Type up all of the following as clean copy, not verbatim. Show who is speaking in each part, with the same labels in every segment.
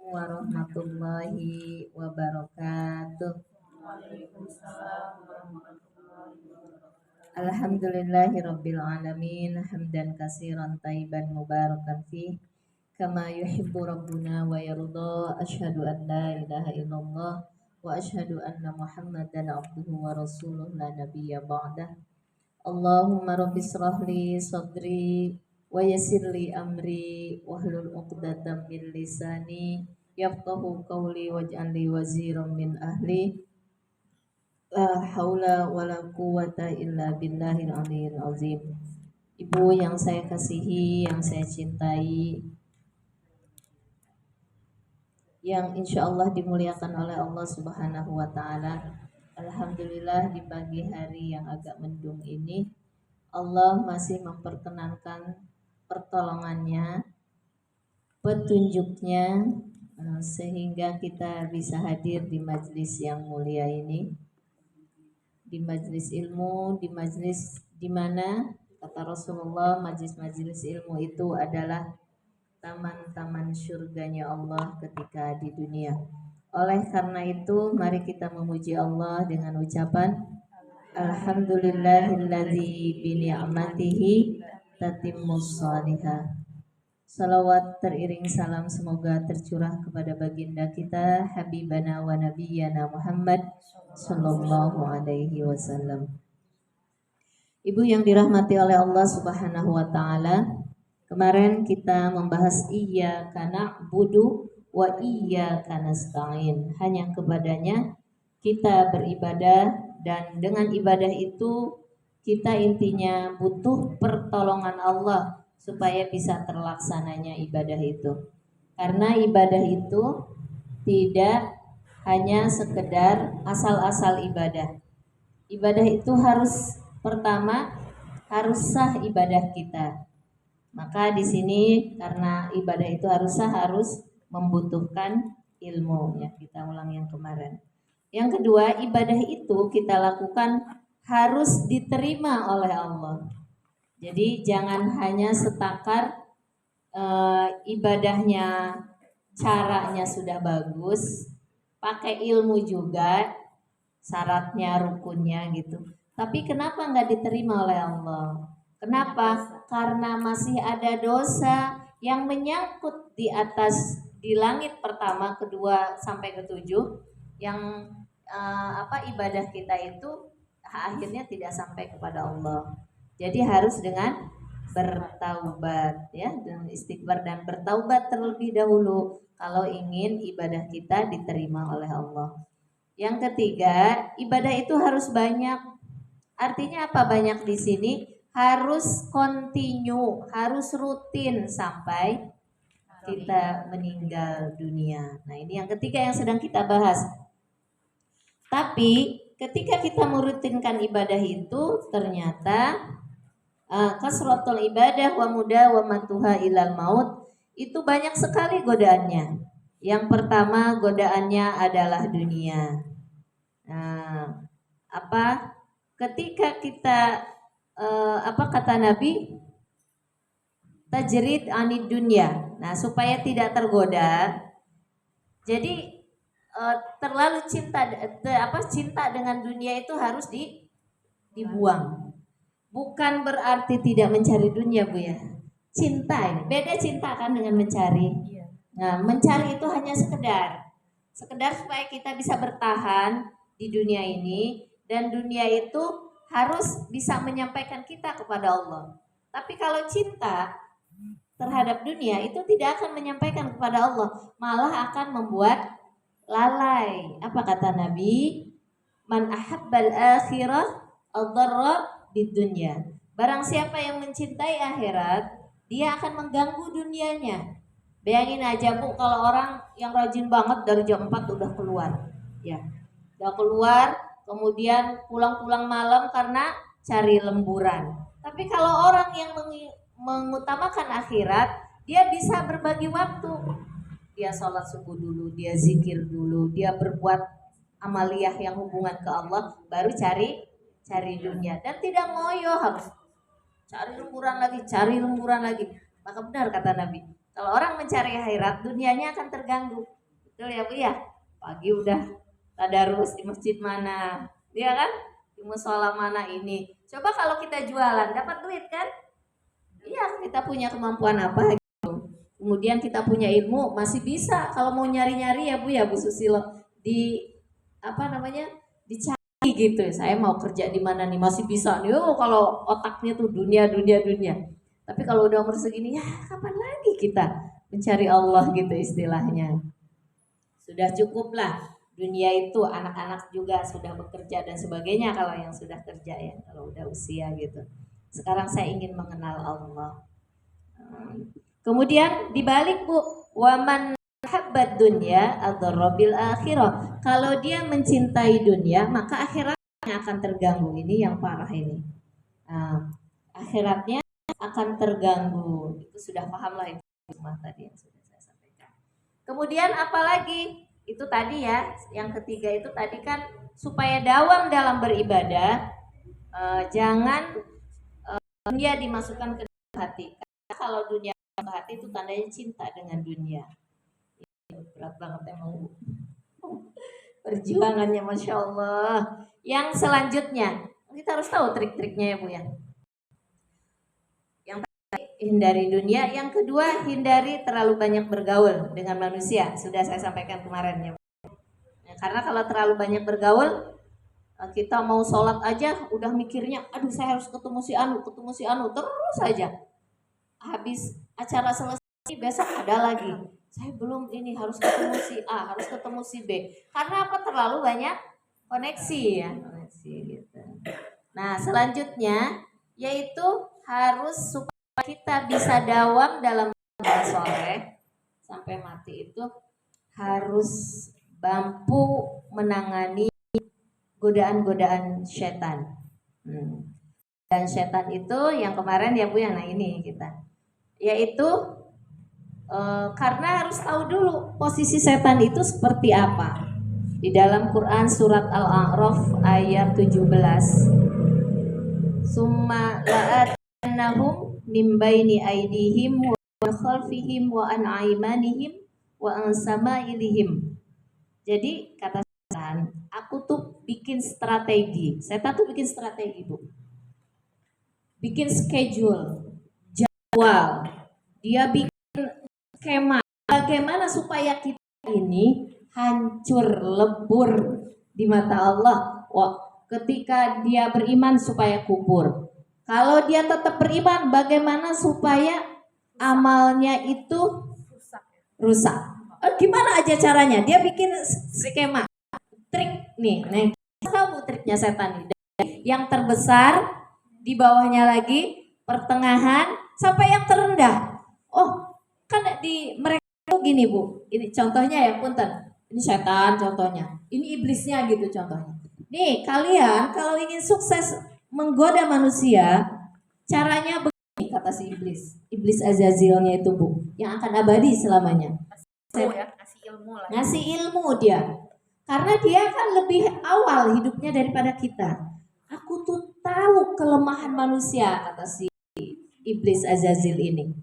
Speaker 1: warahmatullahi wabarakatuh. Alhamdulillahirabbil alamin hamdan katsiran thayyiban mubarakan fih kama yuhibbu rabbuna wa yarda. Asyhadu an la ilaha illallah wa asyhadu anna Muhammadan abduhu wa rasuluh la nabiyya ba'dah. Allahumma rabbi shrah li sadri wa yassir li amri wahlul 'uqdatam min lisani yafqahu qawli waj'al li waziran min ahli. La haula wala quwata illa billahil aliyil azim. Ibu yang saya kasihi, yang saya cintai, yang insya Allah dimuliakan oleh Allah Subhanahu wa Ta'ala. Alhamdulillah, di pagi hari yang agak mendung ini Allah masih memperkenankan pertolongannya, petunjuknya, sehingga kita bisa hadir di majlis yang mulia ini, di majlis ilmu, di majlis di mana kata Rasulullah majlis-majlis ilmu itu adalah taman-taman surganya Allah ketika di dunia. Oleh karena itu mari kita memuji Allah dengan ucapan Alhamdulillahilladzi bi ni'matihi tatimmus shalihah. Salawat teriring salam semoga tercurah kepada baginda kita Habibana wa Nabiyyana Muhammad Sallallahu alaihi wasallam. Ibu yang dirahmati oleh Allah Subhanahu wa Ta'ala, kemarin kita membahas iyyaka na'budu wa iyyaka nasta'in. Hanya kepadanya kita beribadah, dan dengan ibadah itu kita intinya butuh pertolongan Allah supaya bisa terlaksananya ibadah itu. Karena ibadah itu tidak hanya sekedar asal-asal ibadah. Ibadah itu harus pertama harus sah ibadah kita. Maka di sini karena ibadah itu harus sah, harus membutuhkan ilmu, ya kita ulang yang kemarin. Yang kedua, ibadah itu kita lakukan harus diterima oleh Allah. Jadi jangan hanya setakar ibadahnya, caranya sudah bagus, pakai ilmu juga, syaratnya, rukunnya gitu. Tapi kenapa nggak diterima oleh Allah? Kenapa? Karena masih ada dosa yang menyangkut di atas, di langit pertama, kedua sampai ketujuh, yang ibadah kita itu akhirnya tidak sampai kepada Allah. Jadi harus dengan bertaubat, ya, dengan istighfar dan bertaubat terlebih dahulu kalau ingin ibadah kita diterima oleh Allah. Yang ketiga, ibadah itu harus banyak. Artinya apa banyak di sini? Harus continue, harus rutin sampai kita meninggal dunia. Nah, ini yang ketiga yang sedang kita bahas. Tapi ketika kita merutinkan ibadah itu, ternyata kasratul ibadah wa mudawamatuha ilal maut, itu banyak sekali godaannya. Yang pertama godaannya adalah dunia. Ketika kita kata Nabi, tajrid anid dunya. Nah, supaya tidak tergoda, jadi terlalu cinta dengan dunia itu harus dibuang. Bukan berarti tidak mencari dunia, Bu, ya. Cinta ini beda, cinta kan dengan mencari. Nah, mencari itu hanya sekedar supaya kita bisa bertahan di dunia ini, dan dunia itu harus bisa menyampaikan kita kepada Allah. Tapi kalau cinta terhadap dunia itu tidak akan menyampaikan kepada Allah, malah akan membuat lalai. Apa kata Nabi? Man ahabbal akhirah ad-darra bidunya. Barang siapa yang mencintai akhirat, dia akan mengganggu dunianya. Bayangin aja, Bu, kalau orang yang rajin banget dari jam 4 udah keluar. Ya. Udah keluar, kemudian pulang-pulang malam karena cari lemburan. Tapi kalau orang yang mengutamakan akhirat, dia bisa berbagi waktu. Dia sholat subuh dulu, dia zikir dulu, dia berbuat amaliyah yang hubungan ke Allah, baru cari dunia, dan tidak ngoyo harus cari lemburan lagi. Maka benar kata Nabi, kalau orang mencari akhirat, dunianya akan terganggu. Betul ya Bu ya? Pagi udah tadarus di masjid mana, ya kan? Di musola mana ini. Coba kalau kita jualan, dapat duit kan? Iya, kita punya kemampuan apa gitu. Kemudian kita punya ilmu, masih bisa kalau mau nyari-nyari ya Bu Susilo di apa namanya? Dicari gitu. Saya mau kerja di mana nih? Masih bisa nih. Oh, kalau otaknya tuh dunia. Tapi kalau udah umur segini ya kapan lagi kita mencari Allah gitu istilahnya. Sudah cukuplah dunia itu, anak-anak juga sudah bekerja dan sebagainya kalau yang sudah kerja ya, kalau udah usia gitu. Sekarang saya ingin mengenal Allah. Kemudian dibalik Bu, waman habbad dunya adzarrabil akhirah. Kalau dia mencintai dunia, maka akhiratnya akan terganggu. Ini yang parah ini. Nah, akhiratnya akan terganggu. Itu sudah paham lah itu tadi yang sudah saya sampaikan. Kemudian apalagi? Itu tadi ya, yang ketiga itu tadi kan supaya dawam dalam beribadah, jangan dunia dimasukkan ke hati. Karena kalau dunia ke hati itu tandanya cinta dengan dunia. Berat banget emang perjuangannya, Masya Allah. Yang selanjutnya, kita harus tahu trik-triknya ya Bu ya. Yang tadi, hindari dunia. Yang kedua, hindari terlalu banyak bergaul dengan manusia. Sudah saya sampaikan kemarin ya. Karena kalau terlalu banyak bergaul, kita mau sholat aja udah mikirnya, aduh saya harus ketemu si Anu, terus saja. Habis acara selesai, besok ada lagi. Saya belum ini, harus ketemu si A, harus ketemu si B. Karena apa? Terlalu banyak koneksi ya. Koneksi gitu. Nah selanjutnya, yaitu harus supaya kita bisa dawam dalam sore sampai mati itu harus mampu menangani godaan-godaan setan. Dan setan itu yang kemarin ya Bu ya, nah ini kita. Yaitu karena harus tahu dulu posisi setan itu seperti apa. Di dalam Quran surat Al-A'raf ayat 17. Summa la'atannahum min baini aydihim wa khalfihim wa an aymanihim wa an samailihim. Jadi kata setan, aku tuh bikin strategi. Setan tuh bikin strategi Bu. Bikin schedule, jadwal. Dia bikin skema. Bagaimana supaya kita ini hancur, lebur di mata Allah. Wah, ketika dia beriman supaya kubur. Kalau dia tetap beriman, bagaimana supaya amalnya itu rusak. Gimana aja caranya? Dia bikin skema, trik nih tahu triknya setan ini. Yang terbesar, di bawahnya lagi, pertengahan, sampai yang terendah. Oh, kan di mereka itu gini Bu. Ini contohnya ya, punten. Ini setan contohnya. Ini iblisnya gitu contohnya. Nih kalian kalau ingin sukses menggoda manusia, caranya begini kata si iblis. Iblis Azazilnya itu Bu, yang akan abadi selamanya. Ngasih ilmu dia, karena dia kan lebih awal hidupnya daripada kita. Aku tuh tahu kelemahan manusia kata si iblis Azazil ini.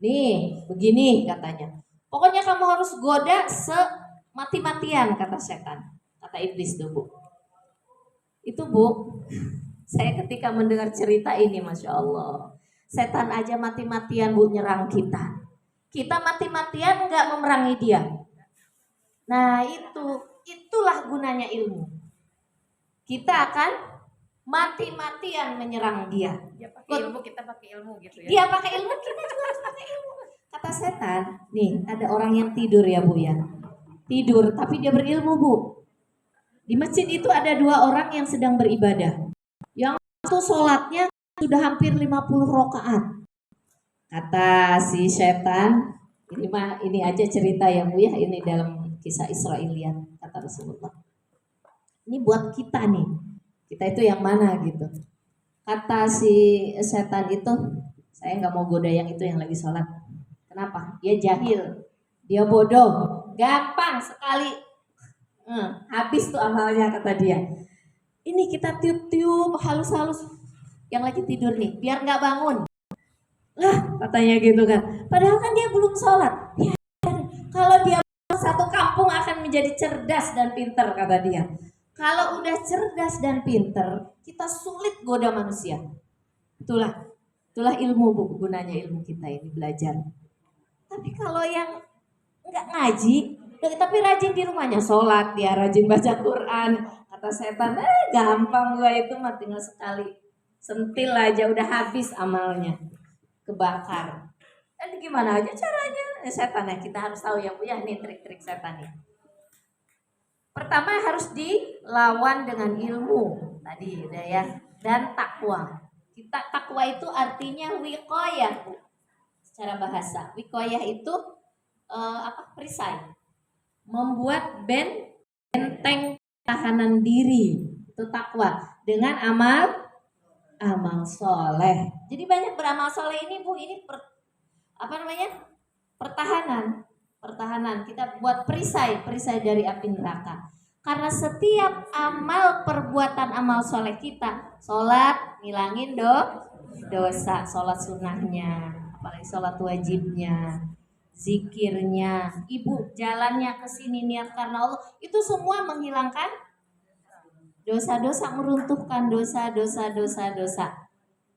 Speaker 1: Nih begini katanya, pokoknya kamu harus goda semati-matian kata setan, kata iblis tuh Bu. Itu Bu, saya ketika mendengar cerita ini Masya Allah, setan aja mati-matian Bu nyerang kita. Kita mati-matian nggak memerangi dia. Nah itulah gunanya ilmu. Kita akan mati-matian menyerang dia.
Speaker 2: Dia pakai ilmu, kita pakai ilmu gitu ya.
Speaker 1: Dia pakai ilmu, kita juga harus pakai ilmu. Kata setan, nih ada orang yang tidur ya Bu ya. Tidur tapi dia berilmu Bu. Di masjid itu ada 2 orang yang sedang beribadah. Yang satu sholatnya sudah hampir 50 rakaat. Kata si setan, ini aja cerita ya Bu ya, ini dalam kisah Israiliyat kata Rasulullah. Ini buat kita nih, kita itu yang mana gitu. Kata si setan itu, saya nggak mau goda yang itu yang lagi sholat. Kenapa? Dia jahil, dia bodoh, gampang sekali. Habis tuh amalnya kata dia. Ini kita tiup-tiup halus-halus yang lagi tidur nih, biar nggak bangun. Lah katanya gitu kan. Padahal kan dia belum sholat. Ya, kalau dia satu kampung kamu akan menjadi cerdas dan pinter, kata dia. Kalau udah cerdas dan pinter, kita sulit goda manusia. Itulah ilmu, Bu, gunanya ilmu kita ini belajar. Tapi kalau yang nggak ngaji, tapi rajin di rumahnya sholat, dia rajin baca Quran, kata setan, gampang gua itu mah tinggal sekali sentil aja udah habis amalnya, kebakar. Dan gimana aja caranya? Setan ya, kita harus tahu ya Bu ya, ini trik-trik setan ya. Pertama harus dilawan dengan ilmu tadi udah ya, dan takwa. Takwa itu artinya wiqayah, Bu. Secara bahasa, wiqayah itu perisai. Membuat benteng tahanan diri. Itu takwa dengan amal soleh. Jadi banyak beramal soleh ini, Bu, ini pertahanan. Kita buat perisai dari api neraka. Karena setiap amal perbuatan amal soleh kita, sholat ngilangin dosa, sholat sunnahnya, apalagi sholat wajibnya, zikirnya, ibu jalannya ke sini niat karena Allah, itu semua menghilangkan dosa-dosa, meruntuhkan dosa.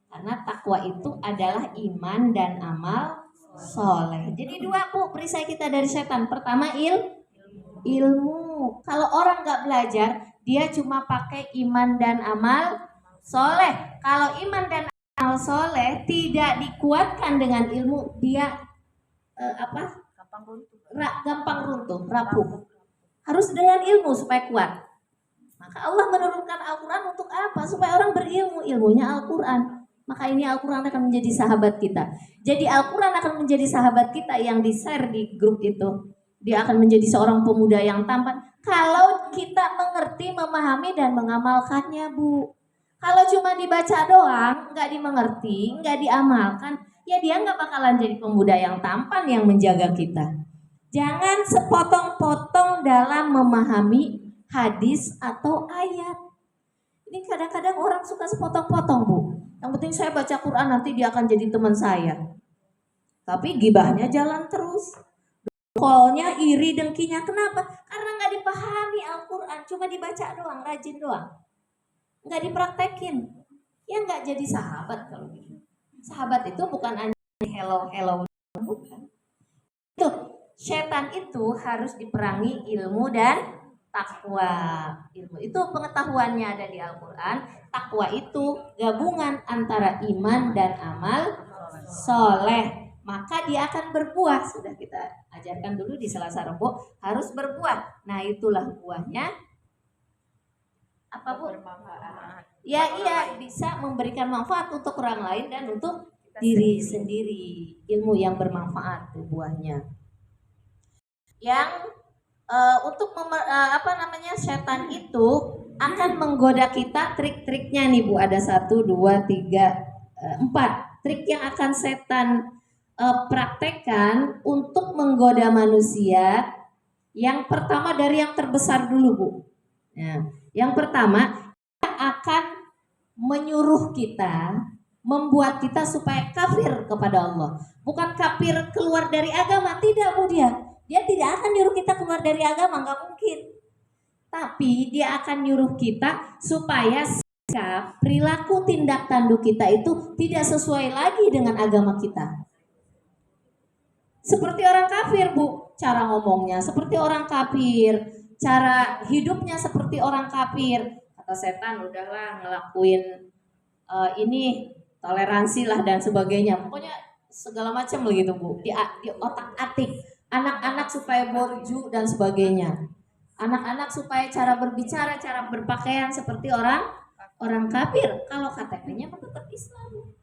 Speaker 1: Karena takwa itu adalah iman dan amal soleh. Jadi dua, Bu, perisai kita dari setan. Pertama ilmu. Kalau orang nggak belajar, dia cuma pakai iman dan amal soleh. Kalau iman dan amal soleh tidak dikuatkan dengan ilmu, dia gampang runtuh, rapuh. Harus dengan ilmu supaya kuat. Maka Allah menurunkan Al-Quran untuk apa? Supaya orang berilmu, ilmunya Al-Quran. Maka ini Al-Quran akan menjadi sahabat kita. Jadi Al-Quran akan menjadi sahabat kita yang di-share di grup itu. Dia akan menjadi seorang pemuda yang tampan kalau kita mengerti, memahami, dan mengamalkannya, Bu. Kalau cuma dibaca doang, nggak dimengerti, nggak diamalkan, ya dia nggak bakalan jadi pemuda yang tampan yang menjaga kita. Jangan sepotong-potong dalam memahami hadis atau ayat. Ini kadang-kadang orang suka sepotong-potong, Bu. Yang penting saya baca Quran, nanti dia akan jadi teman saya. Tapi gibahnya jalan terus. Kolnya, iri, dengkinya. Kenapa? Karena nggak dipahami Al-Quran, cuma dibaca doang, rajin doang. Nggak dipraktekin. Ya nggak jadi sahabat kalau gitu. Sahabat itu bukan hanya hello, bukan. Itu, setan itu harus diperangi ilmu dan takwa. Ilmu itu pengetahuannya ada di Al-Quran. Takwa itu gabungan antara iman dan amal soleh. Maka dia akan berbuah. Sudah kita ajarkan dulu di Selasa Rebo, harus berbuah. Nah itulah buahnya. Apa, Bu? Ya iya, bisa memberikan manfaat untuk orang lain dan untuk diri sendiri. Ilmu yang bermanfaat itu buahnya. Yang untuk setan itu akan menggoda kita. Trik-triknya nih, Bu, ada 1, 2, 3, 4 trik yang akan setan praktekkan untuk menggoda manusia. Yang pertama dari yang terbesar dulu, Bu. Nah, yang pertama, dia akan menyuruh kita, membuat kita supaya kafir kepada Allah. Bukan kafir keluar dari agama, tidak, Bu. Dia tidak akan nyuruh kita keluar dari agama, nggak mungkin. Tapi dia akan nyuruh kita supaya sikap, perilaku, tindak tanduk kita itu tidak sesuai lagi dengan agama kita. Seperti orang kafir, Bu, cara ngomongnya seperti orang kafir, cara hidupnya seperti orang kafir. Kata setan, udahlah ngelakuin ini toleransi lah dan sebagainya. Pokoknya segala macam begitu, Bu. Di otak-atik anak-anak supaya borju dan sebagainya. Anak-anak supaya cara berbicara, cara berpakaian seperti orang kafir. Kalau KTP-nya tetap Islam.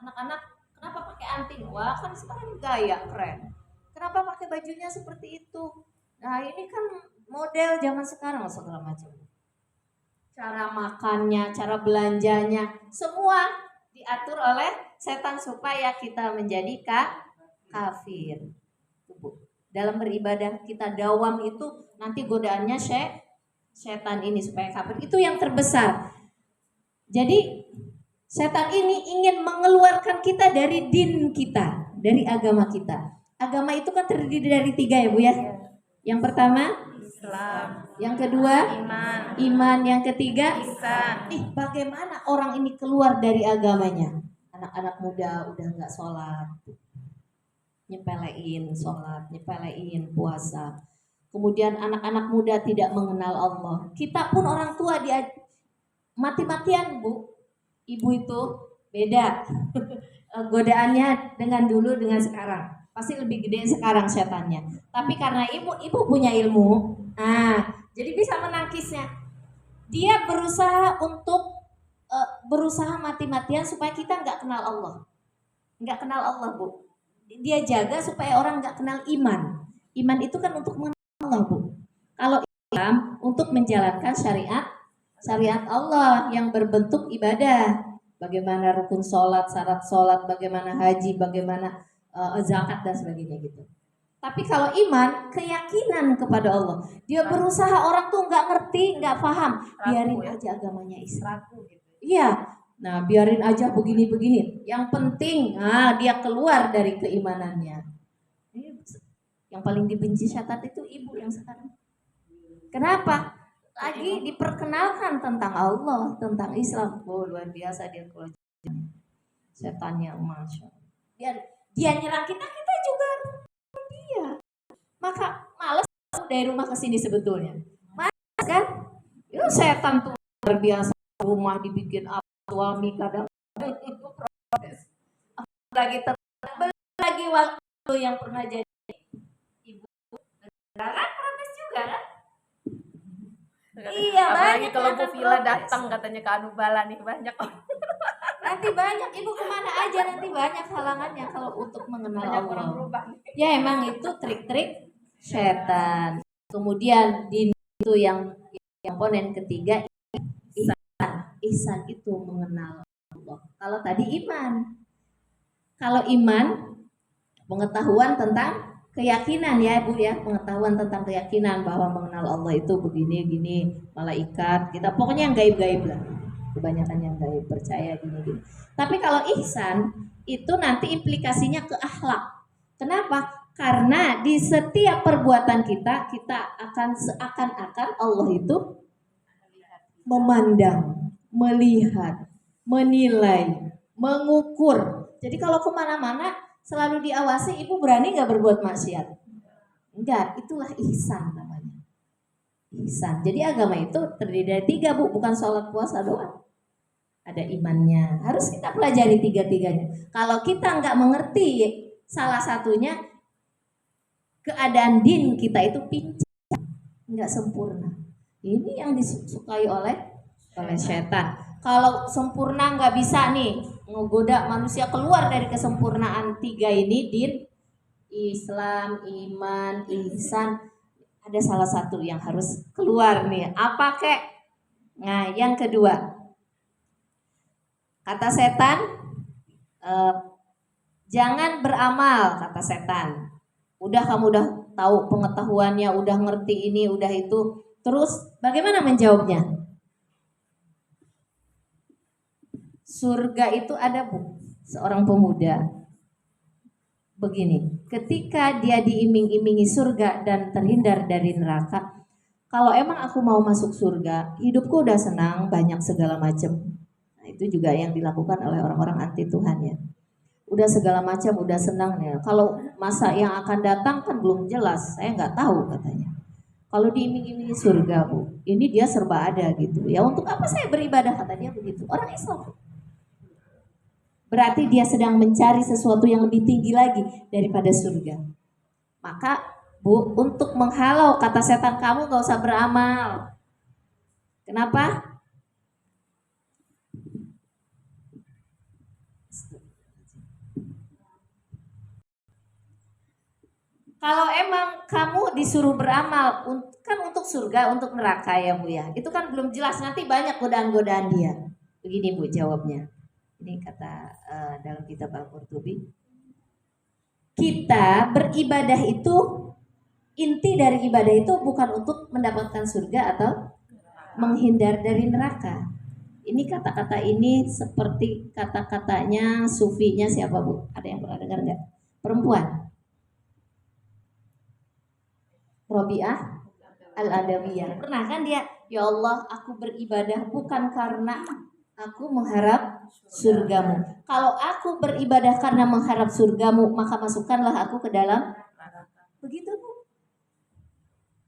Speaker 1: Anak-anak kenapa pakai anting? Wah, kan sekarang gaya keren. Kenapa pakai bajunya seperti itu? Nah, ini kan model zaman sekarang segala macam. Cara makannya, cara belanjanya, semua diatur oleh setan supaya kita menjadi kafir. Dalam beribadah kita dawam itu nanti godaannya setan ini supaya kafir. Itu yang terbesar. Jadi setan ini ingin mengeluarkan kita dari din kita, dari agama kita. Agama itu kan terdiri dari 3 ya, Bu ya. Yang pertama,
Speaker 2: Islam,
Speaker 1: yang kedua,
Speaker 2: iman,
Speaker 1: iman, yang ketiga,
Speaker 2: ihsan.
Speaker 1: Bagaimana orang ini keluar dari agamanya? Anak-anak muda udah nggak sholat, nyepelein sholat, nyepelein puasa. Kemudian anak-anak muda tidak mengenal Allah. Kita pun orang tua dia mati-matian, Bu. Ibu itu beda. Godaannya dengan dulu dengan sekarang. Pasti lebih gede sekarang setannya. Tapi karena ibu punya ilmu, jadi bisa menangkisnya. Dia berusaha untuk berusaha mati-matian supaya kita nggak kenal Allah. Nggak kenal Allah, Bu. Dia jaga supaya orang nggak kenal iman. Iman itu kan untuk mengenal Allah, Bu. Kalau Islam untuk menjalankan syariat Allah yang berbentuk ibadah. Bagaimana rukun sholat, syarat sholat, bagaimana haji, bagaimana zakat dan sebagainya gitu. Tapi kalau iman, keyakinan kepada Allah. Dia berusaha orang tuh nggak ngerti, nggak paham, biarin aja agamanya Islam. Iya, nah biarin aja begini-begini. Yang penting, dia keluar dari keimanannya. Yang paling dibenci setan itu ibu yang sekarang. Kenapa? Lagi diperkenalkan tentang Allah, tentang Islam. Luar biasa dia kalau setannya, masya. Dia nyerang kita juga dia. Maka males dari rumah ke sini sebetulnya. Males kan? Itu setan tuh luar biasa. Rumah dibikin apa, suami kadang itu protes. Lagi waktu yang pernah jadi ibu, kan protes juga kan? Iya,
Speaker 2: apalagi
Speaker 1: banyak
Speaker 2: kalau Bu Vila
Speaker 1: protes.
Speaker 2: datang katanya ke Anubala nih banyak.
Speaker 1: Nanti banyak ibu kemana aja, nanti banyak halangannya kalau untuk mengenal
Speaker 2: Banyak
Speaker 1: Allah.
Speaker 2: orang berubah.
Speaker 1: Ya emang itu trik-trik setan. Kemudian din itu yang komponen ketiga, ihsan itu mengenal Allah. Kalau tadi iman. Kalau iman pengetahuan tentang keyakinan ya Bu ya, pengetahuan tentang keyakinan bahwa mengenal Allah itu begini, malaikat, kita pokoknya yang gaib-gaib lah. Kebanyakan yang gaib, percaya gini. Tapi kalau ihsan itu nanti implikasinya ke akhlak. Kenapa? Karena di setiap perbuatan kita akan seakan-akan Allah itu memandang, melihat, menilai, mengukur. Jadi kalau kemana-mana selalu diawasi, ibu berani nggak berbuat maksiat? Enggak, itulah ihsan namanya. Ihsan. Jadi agama itu terdiri dari 3 Bu, bukan sholat puasa doang. Ada imannya, harus kita pelajari 3-tiganya. Kalau kita nggak mengerti salah satunya, keadaan din kita itu pincang, nggak sempurna. Ini yang disukai oleh setan. Kalau sempurna nggak bisa nih menggoda manusia keluar dari kesempurnaan 3 ini, din, Islam, iman, ihsan. Ada salah satu yang harus keluar nih. Apa kek? Nah, yang kedua, kata setan, jangan beramal, kata setan. Kamu udah tahu pengetahuannya, udah ngerti ini, udah itu. Terus bagaimana menjawabnya? Surga itu ada Bu, seorang pemuda. Begini, ketika dia diiming-imingi surga dan terhindar dari neraka, kalau emang aku mau masuk surga, hidupku udah senang, banyak segala macam. Nah, itu juga yang dilakukan oleh orang-orang anti Tuhan ya. Udah segala macam, udah senang ya. Kalau masa yang akan datang kan belum jelas, saya nggak tahu katanya. Kalau diiming-imingi surga Bu, ini dia serba ada gitu. Ya untuk apa saya beribadah, kata dia begitu. Orang Islam. Berarti dia sedang mencari sesuatu yang lebih tinggi lagi daripada surga. Maka Bu, untuk menghalau kata setan, kamu gak usah beramal. Kenapa? Kalau emang kamu disuruh beramal, kan untuk surga, untuk neraka ya Bu ya. Itu kan belum jelas, nanti banyak godaan-godaan dia. Begini Bu jawabnya. Ini kata dalam kitab Al-Qurtubi. Kita beribadah itu, inti dari ibadah itu bukan untuk mendapatkan surga atau menghindar dari neraka. Ini kata-kata ini seperti kata-katanya sufinya siapa Bu? Ada yang pernah dengar nggak? Perempuan. Robiah Al-Adawiyah. Pernah kan dia, ya Allah, aku beribadah bukan karena aku mengharap surgamu. Kalau aku beribadah karena mengharap surgamu, maka masukkanlah aku ke dalam. Begitu Bu.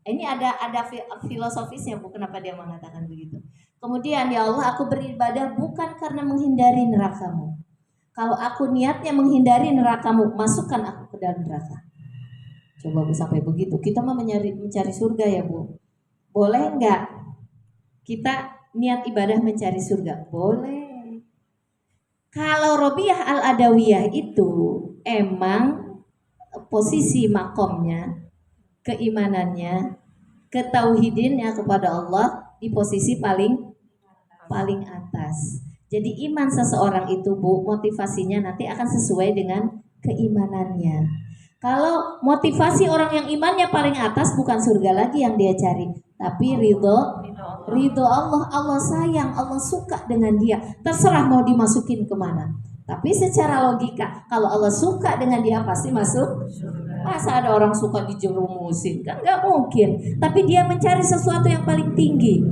Speaker 1: Ini ada filosofisnya Bu, kenapa dia mengatakan begitu. Kemudian, ya Allah, aku beribadah bukan karena menghindari nerakamu. Kalau aku niatnya menghindari nerakamu, masukkan aku ke dalam neraka. Coba Bu sampai begitu. Kita mah mencari surga ya Bu. Boleh nggak kita niat ibadah mencari surga? Boleh. Kalau Robiah Al-Adawiyah itu emang posisi makomnya, keimanannya, ketauhidinnya kepada Allah di posisi paling atas. Jadi iman seseorang itu Bu, motivasinya nanti akan sesuai dengan keimanannya. Kalau motivasi orang yang imannya paling atas, bukan surga lagi yang dia cari, tapi ridho Allah. Allah sayang, Allah suka dengan dia. Terserah mau dimasukin kemana. Tapi secara logika, kalau Allah suka dengan dia pasti masuk. Masa ada orang suka dijerumusin? Kan nggak mungkin. Tapi dia mencari sesuatu yang paling tinggi.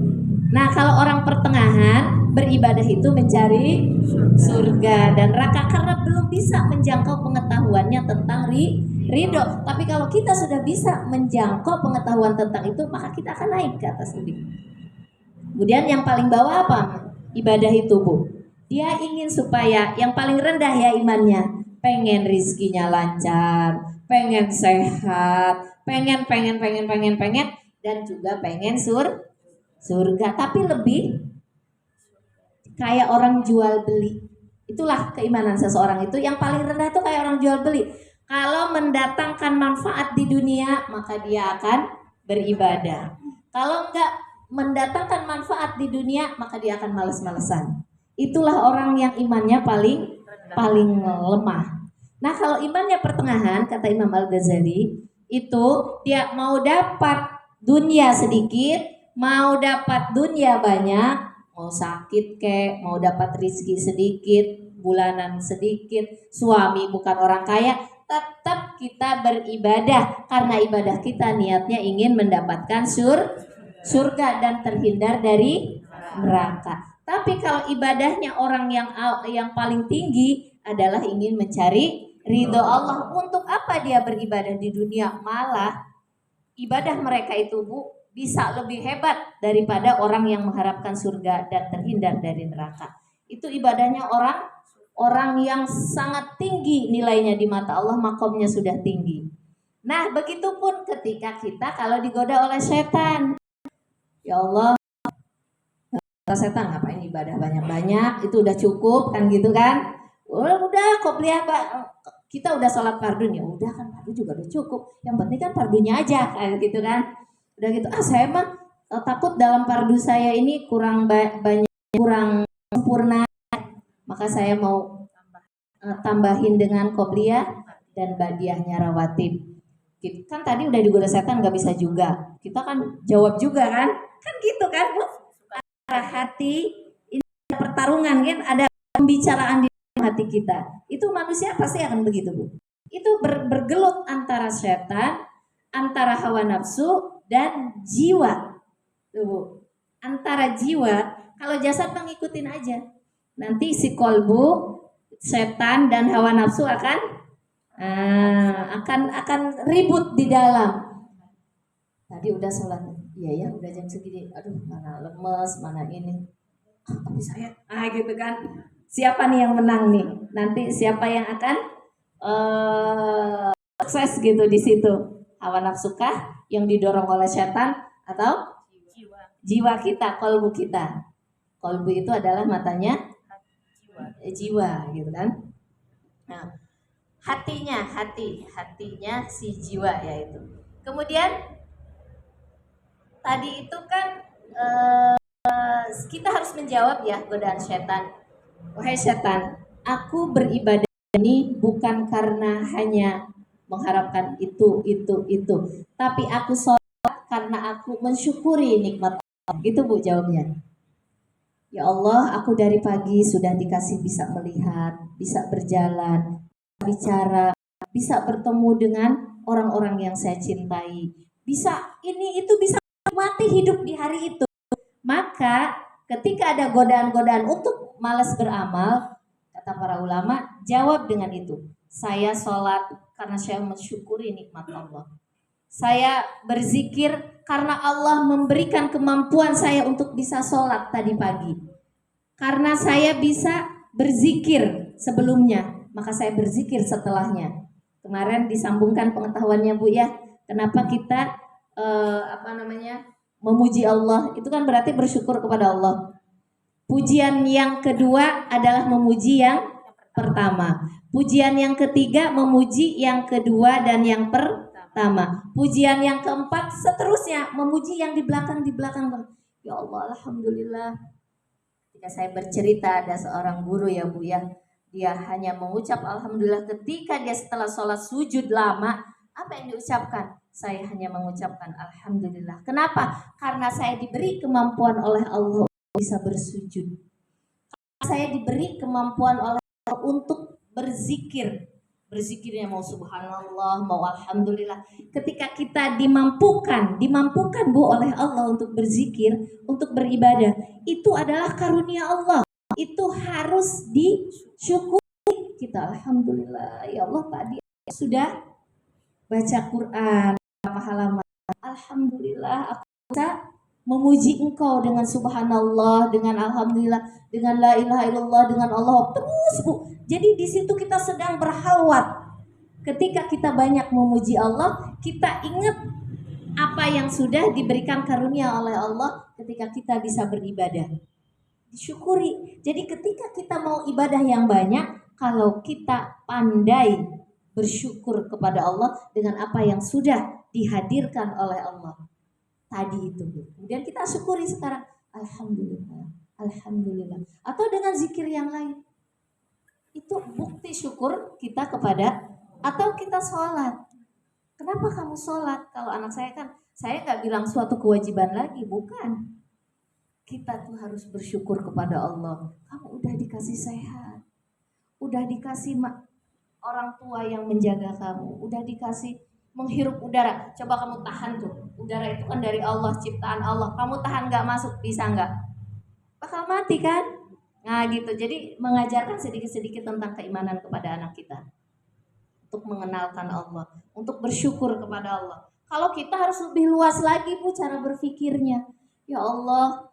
Speaker 1: Nah, kalau orang pertengahan beribadah itu mencari surga dan neraka karena belum bisa menjangkau pengetahuannya tentang ridho. Tapi kalau kita sudah bisa menjangkau pengetahuan tentang itu, maka kita akan naik ke atas lebih. Kemudian yang paling bawah apa? Ibadah itu Bu. Dia ingin supaya yang paling rendah ya imannya, pengen rizkinya lancar, pengen sehat, pengen dan juga pengen surga, tapi lebih kayak orang jual beli. Itulah keimanan seseorang itu. Yang paling rendah itu kayak orang jual beli. Kalau mendatangkan manfaat di dunia, maka dia akan beribadah. Kalau enggak mendatangkan manfaat di dunia, maka dia akan males-malesan. Itulah orang yang imannya paling lemah. Nah, kalau imannya pertengahan, kata Imam Al-Ghazali, itu dia mau dapat dunia sedikit, mau dapat dunia banyak, mau sakit kek, mau dapat rezeki sedikit, bulanan sedikit, suami bukan orang kaya, tetap kita beribadah karena ibadah kita niatnya ingin mendapatkan surga dan terhindar dari neraka. Tapi kalau ibadahnya orang yang paling tinggi adalah ingin mencari ridho Allah. Untuk apa dia beribadah di dunia? Malah ibadah mereka itu Bu bisa lebih hebat daripada orang yang mengharapkan surga dan terhindar dari neraka. Itu ibadahnya orang yang sangat tinggi nilainya di mata Allah, makomnya sudah tinggi. Nah, begitupun ketika kita kalau digoda oleh setan. Ya Allah, setan ngapain ibadah banyak-banyak, itu udah cukup kan gitu kan. Udah qobliyah kita udah sholat fardu, ya udah kan fardu juga udah cukup, yang penting kan fardunya aja kayak gitu kan. Udah gitu, saya mah takut dalam fardu saya ini kurang banyak, kurang sempurna, maka saya mau tambahin dengan qobliyah dan badiahnya rawatib. Kan tadi udah digoda setan nggak bisa juga, kita kan jawab juga kan gitu kan Bu. Hati ini ada pertarungan kan, ada pembicaraan di hati kita. Itu manusia pasti akan begitu Bu. Itu bergelut antara setan, antara hawa nafsu dan jiwa. Tuh Bu. Antara jiwa, kalau jasad mengikutin aja. Nanti si kolbu, setan dan hawa nafsu akan ribut di dalam. Tadi udah sholat, iya ya udah jam segini, aduh mana lemes, mana ini, tapi saya, gitu kan, siapa nih yang menang nih, nanti siapa yang akan sukses gitu di situ, hawa nafsukah yang didorong oleh setan atau jiwa kita, kolbu kita. Kolbu itu adalah matanya jiwa gitu kan. Nah, hatinya si jiwa yaitu. Kemudian tadi itu kan kita harus menjawab ya godaan setan. Wahai setan, aku beribadah ini bukan karena hanya mengharapkan itu, tapi aku sholat karena aku mensyukuri nikmat Allah. Gitu Bu jawabnya. Ya Allah, aku dari pagi sudah dikasih bisa melihat, bisa berjalan, bicara, bisa bertemu dengan orang-orang yang saya cintai, bisa ini itu, bisa menikmati hidup di hari itu. Maka ketika ada godaan-godaan untuk malas beramal, kata para ulama, jawab dengan itu. Saya sholat karena saya mensyukuri nikmat Allah. Saya berzikir karena Allah memberikan kemampuan saya untuk bisa sholat tadi pagi. Karena saya bisa berzikir sebelumnya, maka saya berzikir setelahnya. Kemarin disambungkan pengetahuannya Bu ya, kenapa kita memuji Allah, itu kan berarti bersyukur kepada Allah. Pujian yang kedua adalah memuji yang pertama. Pujian yang ketiga memuji yang kedua dan yang pertama. Pujian yang keempat seterusnya memuji yang di belakang. Ya Allah, alhamdulillah. Ketika saya bercerita ada seorang guru ya Bu ya, dia hanya mengucap alhamdulillah ketika dia setelah sholat sujud lama. Apa yang diucapkan? Saya hanya mengucapkan alhamdulillah. Kenapa? Karena saya diberi kemampuan oleh Allah bisa bersujud. Saya diberi kemampuan oleh Allah untuk berzikir. Berzikirnya mau subhanallah, mau alhamdulillah. Ketika kita dimampukan Bu oleh Allah untuk berzikir, untuk beribadah, itu adalah karunia Allah. Itu harus disyukuri. Kita alhamdulillah, ya Allah tadi sudah baca Quran berapa halaman. Alhamdulillah aku bisa memuji Engkau dengan subhanallah, dengan alhamdulillah, dengan la ilaha illallah, dengan Allah. Terus Bu. Jadi di situ kita sedang berhalwat. Ketika kita banyak memuji Allah, kita ingat apa yang sudah diberikan karunia oleh Allah ketika kita bisa beribadah. Disyukuri. Jadi ketika kita mau ibadah yang banyak, kalau kita pandai bersyukur kepada Allah dengan apa yang sudah dihadirkan oleh Allah tadi itu. Kemudian kita syukuri sekarang, alhamdulillah, alhamdulillah. Atau dengan zikir yang lain. Itu bukti syukur kita kepada, atau kita sholat. Kenapa kamu sholat? Kalau anak saya kan, saya nggak bilang suatu kewajiban lagi, bukan. Kita tuh harus bersyukur kepada Allah. Kamu udah dikasih sehat, udah dikasih orang tua yang menjaga kamu, udah dikasih menghirup udara. Coba kamu tahan tuh, udara itu kan dari Allah, ciptaan Allah. Kamu tahan nggak masuk, bisa nggak? Bakal mati kan? Nah gitu. Jadi mengajarkan sedikit-sedikit tentang keimanan kepada anak kita, untuk mengenalkan Allah, untuk bersyukur kepada Allah. Kalau kita harus lebih luas lagi Bu cara berpikirnya. Ya Allah,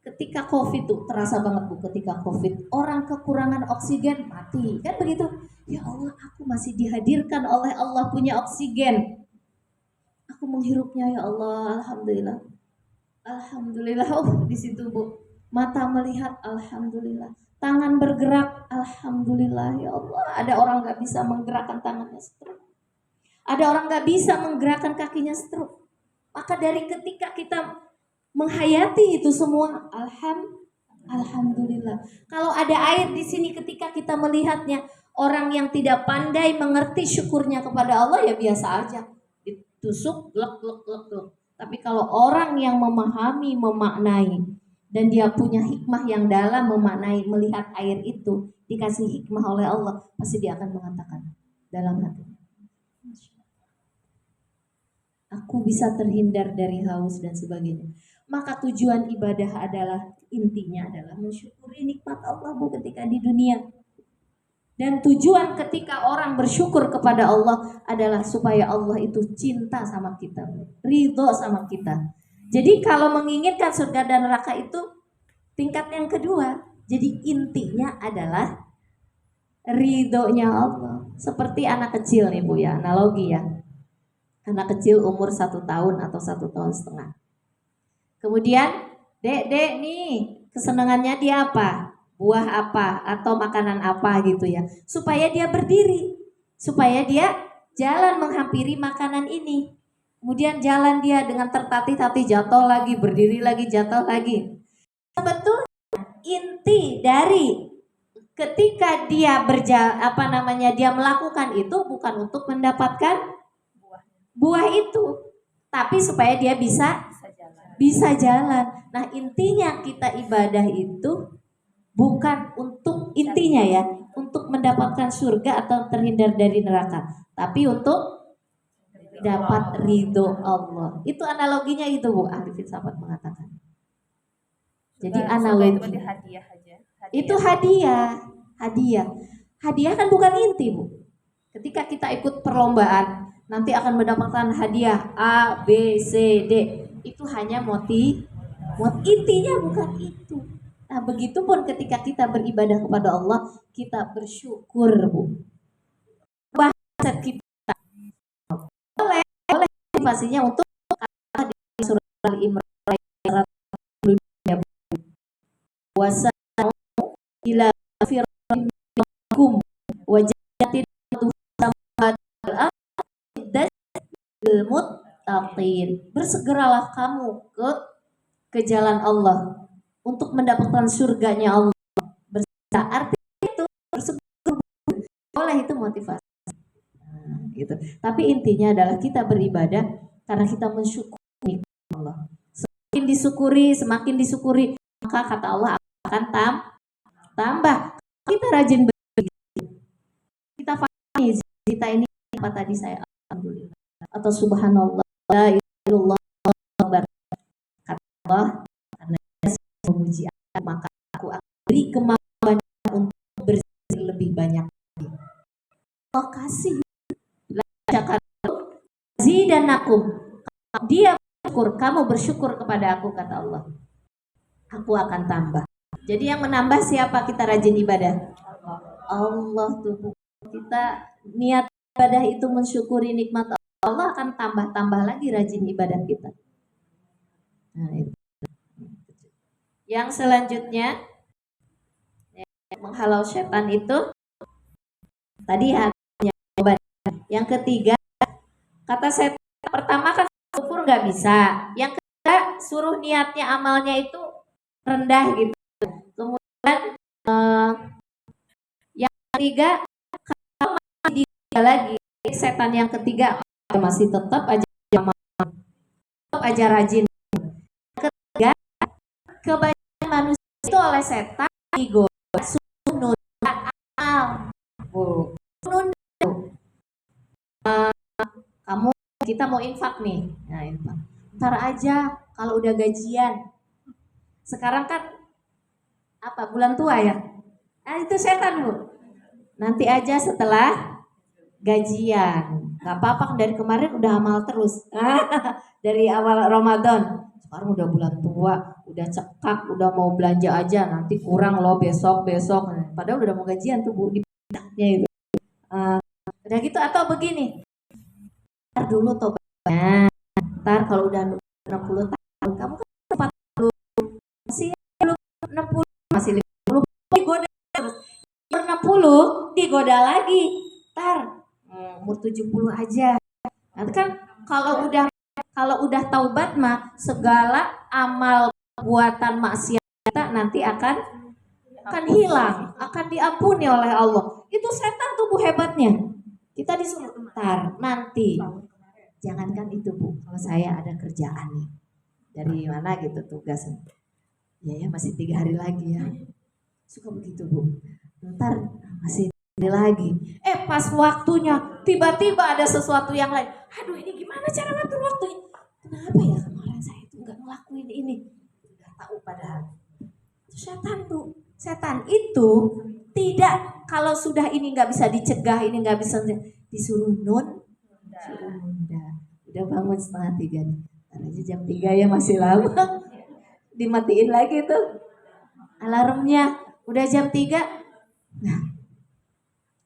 Speaker 1: ketika COVID tuh terasa banget Bu, ketika COVID orang kekurangan oksigen mati, kan begitu? Ya Allah, aku masih dihadirkan oleh Allah punya oksigen. Aku menghirupnya ya Allah, alhamdulillah. Alhamdulillah. Oh, di situ Bu. Mata melihat, alhamdulillah. Tangan bergerak, alhamdulillah ya Allah. Ada orang gak bisa menggerakkan tangannya, stroke. Ada orang gak bisa menggerakkan kakinya, stroke. Maka dari ketika kita menghayati itu semua, alhamdulillah. Kalau ada air di sini ketika kita melihatnya, orang yang tidak pandai mengerti syukurnya kepada Allah ya biasa aja, ditusuk glek. Tapi kalau orang yang memahami, memaknai, dan dia punya hikmah yang dalam memaknai, melihat air itu dikasih hikmah oleh Allah, pasti dia akan mengatakan dalam hati, aku bisa terhindar dari haus dan sebagainya. Maka tujuan ibadah adalah, intinya adalah mensyukuri nikmat Allah Bu ketika di dunia. Dan tujuan ketika orang bersyukur kepada Allah adalah supaya Allah itu cinta sama kita, ridho sama kita. Jadi kalau menginginkan surga dan neraka itu tingkat yang kedua. Jadi intinya adalah ridhonya Allah. Seperti anak kecil nih Bu ya, analogi ya. Anak kecil umur 1 tahun atau 1,5 tahun. Kemudian, dek nih kesenangannya dia apa? Buah apa atau makanan apa gitu ya, supaya dia berdiri, supaya dia jalan menghampiri makanan ini. Kemudian jalan dia dengan tertatih-tatih, jatuh lagi, berdiri lagi, jatuh lagi. Sebetulnya inti dari ketika dia dia melakukan itu bukan untuk mendapatkan buah itu, tapi supaya dia bisa jalan. Nah intinya kita ibadah itu bukan untuk intinya ya, untuk mendapatkan surga atau terhindar dari neraka, tapi untuk dapat ridho Allah. Itu analoginya itu Bu, ahli filsafat mengatakan. Jadi
Speaker 2: Surga itu
Speaker 1: analogi
Speaker 2: berarti hadiah aja.
Speaker 1: itu hadiah. Hadiah kan bukan inti Bu. Ketika kita ikut perlombaan, nanti akan mendapatkan hadiah A, B, C, D. Itu hanya intinya bukan itu. Nah, begitupun ketika kita beribadah kepada Allah, kita bersyukur Bu. Bahasa kita boleh motivasinya untuk di surah Al-Imran puasa ila firqakum wajatin muttaqin. Bersegeralah kamu ke jalan Allah untuk mendapatkan surganya Allah. Artinya itu bersyukur boleh, itu motivasi. Nah, gitu. Tapi intinya adalah kita beribadah karena kita mensyukuri Allah. Semakin disyukuri, maka kata Allah akan tambah. Kita rajin berzikir. Kita pahami kita ini apa tadi saya alhamdulillah atau subhanallah la ilaha illallah, kata Allah, karena saya memuji Allah maka aku akan beri kemampuan untuk berzikir lebih banyak. Allah kasih zidanakum, dia bersyukur, kamu bersyukur kepada aku, kata Allah, aku akan tambah. Jadi yang menambah siapa? Kita rajin ibadah. Allah tuh, kita niat ibadah itu mensyukuri nikmat Allah, akan tambah lagi rajin ibadah kita. Nah, itu. Yang selanjutnya menghalau setan itu tadi hanya. Yang ketiga, kata setan pertama kan kufur nggak bisa. Yang kedua suruh niatnya amalnya itu rendah gitu. Kemudian yang ketiga kalau masih lagi setan yang ketiga masih tetap aja rajin. Yang ketiga, kebanyakan manusia itu oleh setan digoda suruh nunda amal. Kamu kita mau infak nih, nah infak. Ntar aja kalau udah gajian. Sekarang kan apa bulan tua ya? Nah itu setan Bu. Nanti aja setelah gajian. Gak apa-apa dari kemarin udah amal terus. Dari awal Ramadan. Sekarang udah bulan tua, udah cekak, udah mau belanja aja. Nanti kurang loh besok. Padahal udah mau gajian tuh Bu di pindahnya itu. Udah gitu atau begini. Ntar dulu tobatnya. Ntar kalau udah 60 tahun kamu kan 40 masih belum 60 masih 50 digoda terus. 60 digoda lagi. Ntar umur 70 aja. Nanti kan kalau udah taubat mah segala amal buatan maksiat kita nanti akan hilang, akan diampuni oleh Allah. Itu setan tuh Bu hebatnya. Kita disuruh ntar nanti. Jangankan itu Bu, kalau saya ada kerjaan nih. Dari mana gitu tugas. Ya masih 3 hari lagi ya. Suka begitu Bu. Ntar masih hari lagi. Pas waktunya tiba-tiba ada sesuatu yang lain. Aduh ini gimana cara ngatur waktunya? Kenapa ya kemarin saya itu nggak ngelakuin ini? Nggak tahu padahal. Setan tuh. Setan itu tidak, kalau sudah ini nggak bisa dicegah, ini nggak bisa disuruh nunda. Udah bangun 2:30 nih. Ntar aja jam 3 ya masih lama. Dimatiin lagi tuh alarmnya. Udah jam 3. Nah,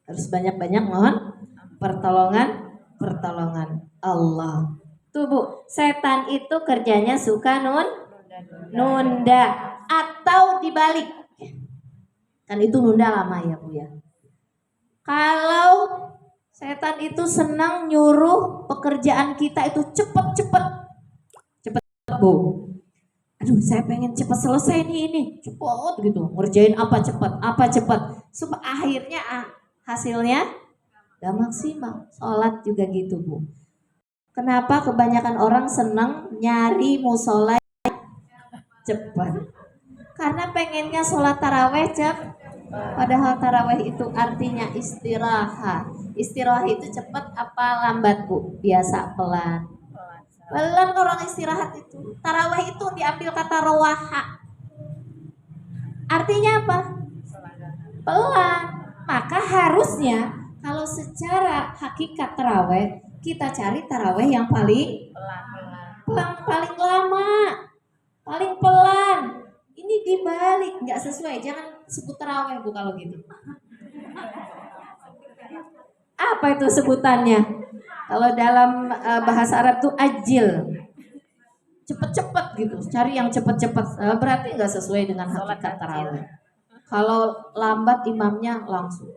Speaker 1: harus banyak-banyak mohon pertolongan Allah. Tuh Bu, setan itu kerjanya suka nunda atau dibalik. Kan itu nunda lama ya Bu ya. Kalau setan itu senang nyuruh pekerjaan kita itu cepet Bu. Aduh saya pengen cepet selesai nih ini. Cepet gitu. Ngerjain apa cepet. Supaya akhirnya hasilnya gak maksimal. Sholat juga gitu Bu. Kenapa kebanyakan orang senang nyari musola cepat? Karena pengennya sholat taraweh Padahal taraweh itu artinya istirahat. Istirahat itu cepat apa lambat Bu? Biasa pelan. Pelan orang istirahat itu. Taraweh itu diambil kata rawaha. Artinya apa? Pelan. Maka harusnya kalau secara hakikat taraweh, kita cari taraweh yang paling pelan, paling lama, paling pelan. Ini dibalik, nggak sesuai. Jangan sebut taraweh Bu kalau gitu. Apa itu sebutannya? Kalau dalam bahasa Arab tuh ajil, cepet-cepet gitu. Cari yang cepet-cepet. Berarti nggak sesuai dengan hakikat taraweh. Kalau lambat imamnya langsung.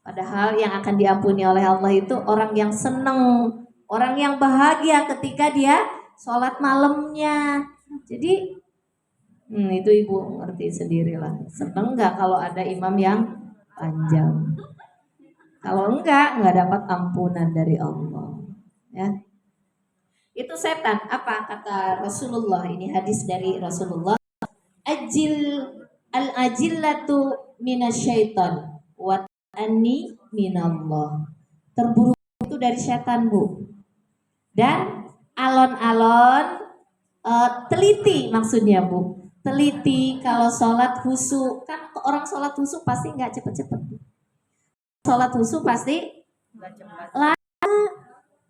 Speaker 1: Padahal yang akan diampuni oleh Allah itu orang yang seneng, orang yang bahagia ketika dia sholat malamnya. Jadi itu ibu ngerti sendirilah. Seneng nggak kalau ada imam yang panjang? Kalau enggak dapat ampunan dari Allah. Ya, itu setan. Apa kata Rasulullah? Ini hadis dari Rasulullah. Al-ajillatu minasyaiton wa anni minallah. Terburu itu dari setan Bu. Dan alon-alon teliti maksudnya Bu. Teliti kalau sholat khusyuk. Kan orang sholat khusyuk pasti nggak cepet-cepet. Sholat khusyuk pasti lama.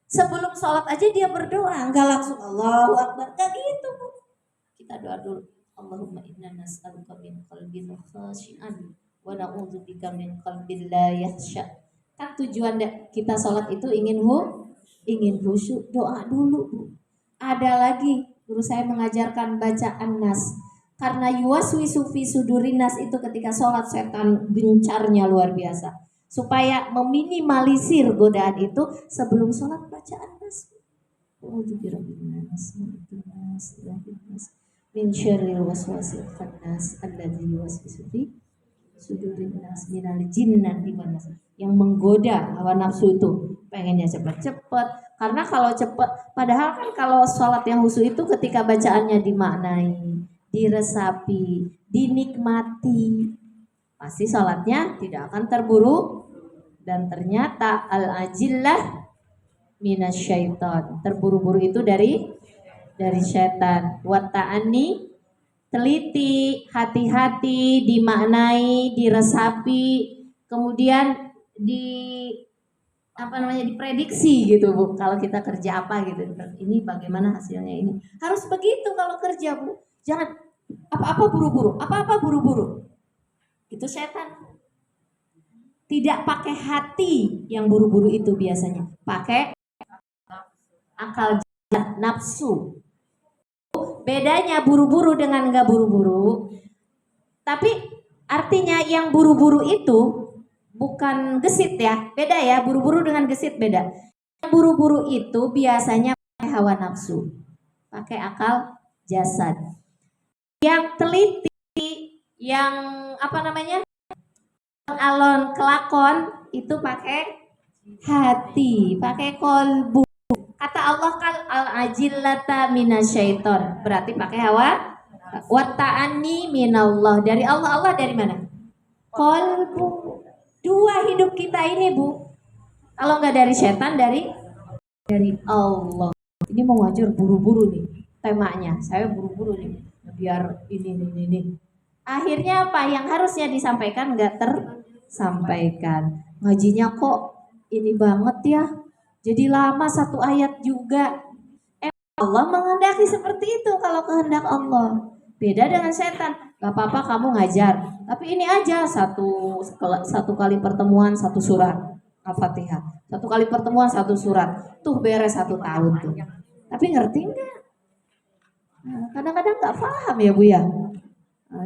Speaker 1: Sebelum sholat aja dia berdoa, nggak langsung Allahu Akbar, nggak gitu Bu. Kita doa dulu. Allahumma inna nas'aluka min qalbin khashi'an wa na'udzubika min qalbin la yakhsha. Kan tujuan kita sholat itu ingin khusyuk, doa dulu Bu. Ada lagi guru saya mengajarkan bacaan nas. Karena yuwaswisu fi sudurin nas itu ketika sholat setan gencarnya luar biasa. Supaya meminimalisir godaan itu sebelum sholat bacaan nas. Min syarril waswasil khannas alladzi yuwaswisu fi sudurin nas minal jinnati wan nas. Yang menggoda hawa nafsu itu pengennya cepat-cepat. Karena kalau cepat, padahal kan kalau sholat yang khusyuk itu ketika bacaannya dimaknai, diresapi, dinikmati, pasti sholatnya tidak akan terburu. Dan ternyata al-ajillah minasyaiton. Terburu-buru itu dari setan. Wata'ani, teliti, hati-hati, dimaknai, diresapi, kemudian diprediksi gitu Bu. Kalau kita kerja apa gitu, ini bagaimana hasilnya ini. Harus begitu kalau kerja Bu. Jangan apa-apa buru-buru. Itu setan. Tidak pakai hati yang buru-buru itu biasanya, pakai akal nafsu. Bedanya buru-buru dengan nggak buru-buru. Tapi artinya yang buru-buru itu bukan gesit ya, beda ya. Buru-buru dengan gesit beda. Yang buru-buru itu biasanya pakai hawa nafsu, pakai akal jasad. Yang teliti, yang alon kelakon itu pakai hati, pakai kolbu. Kata Allah kan al-ajillata minasyaiton, berarti pakai hawa. Wata'ani minallah, dari Allah. Allah dari mana? Kolbu. Dua hidup kita ini Bu. Kalau nggak dari setan, dari Allah. Ini mau ngajar buru-buru nih temanya. Saya buru-buru nih biar ini. Akhirnya apa yang harusnya disampaikan nggak tersampaikan. Ngajinya kok ini banget ya. Jadi lama satu ayat juga. Allah menghendaki seperti itu kalau kehendak Allah. Beda dengan setan. Gak apa-apa kamu ngajar. Tapi ini aja satu kali pertemuan satu surat Al-Fatihah. Satu kali pertemuan satu surat. Tuh beres 1 tahun tuh. Tapi ngerti nggak? Kadang-kadang nggak paham ya Bu ya.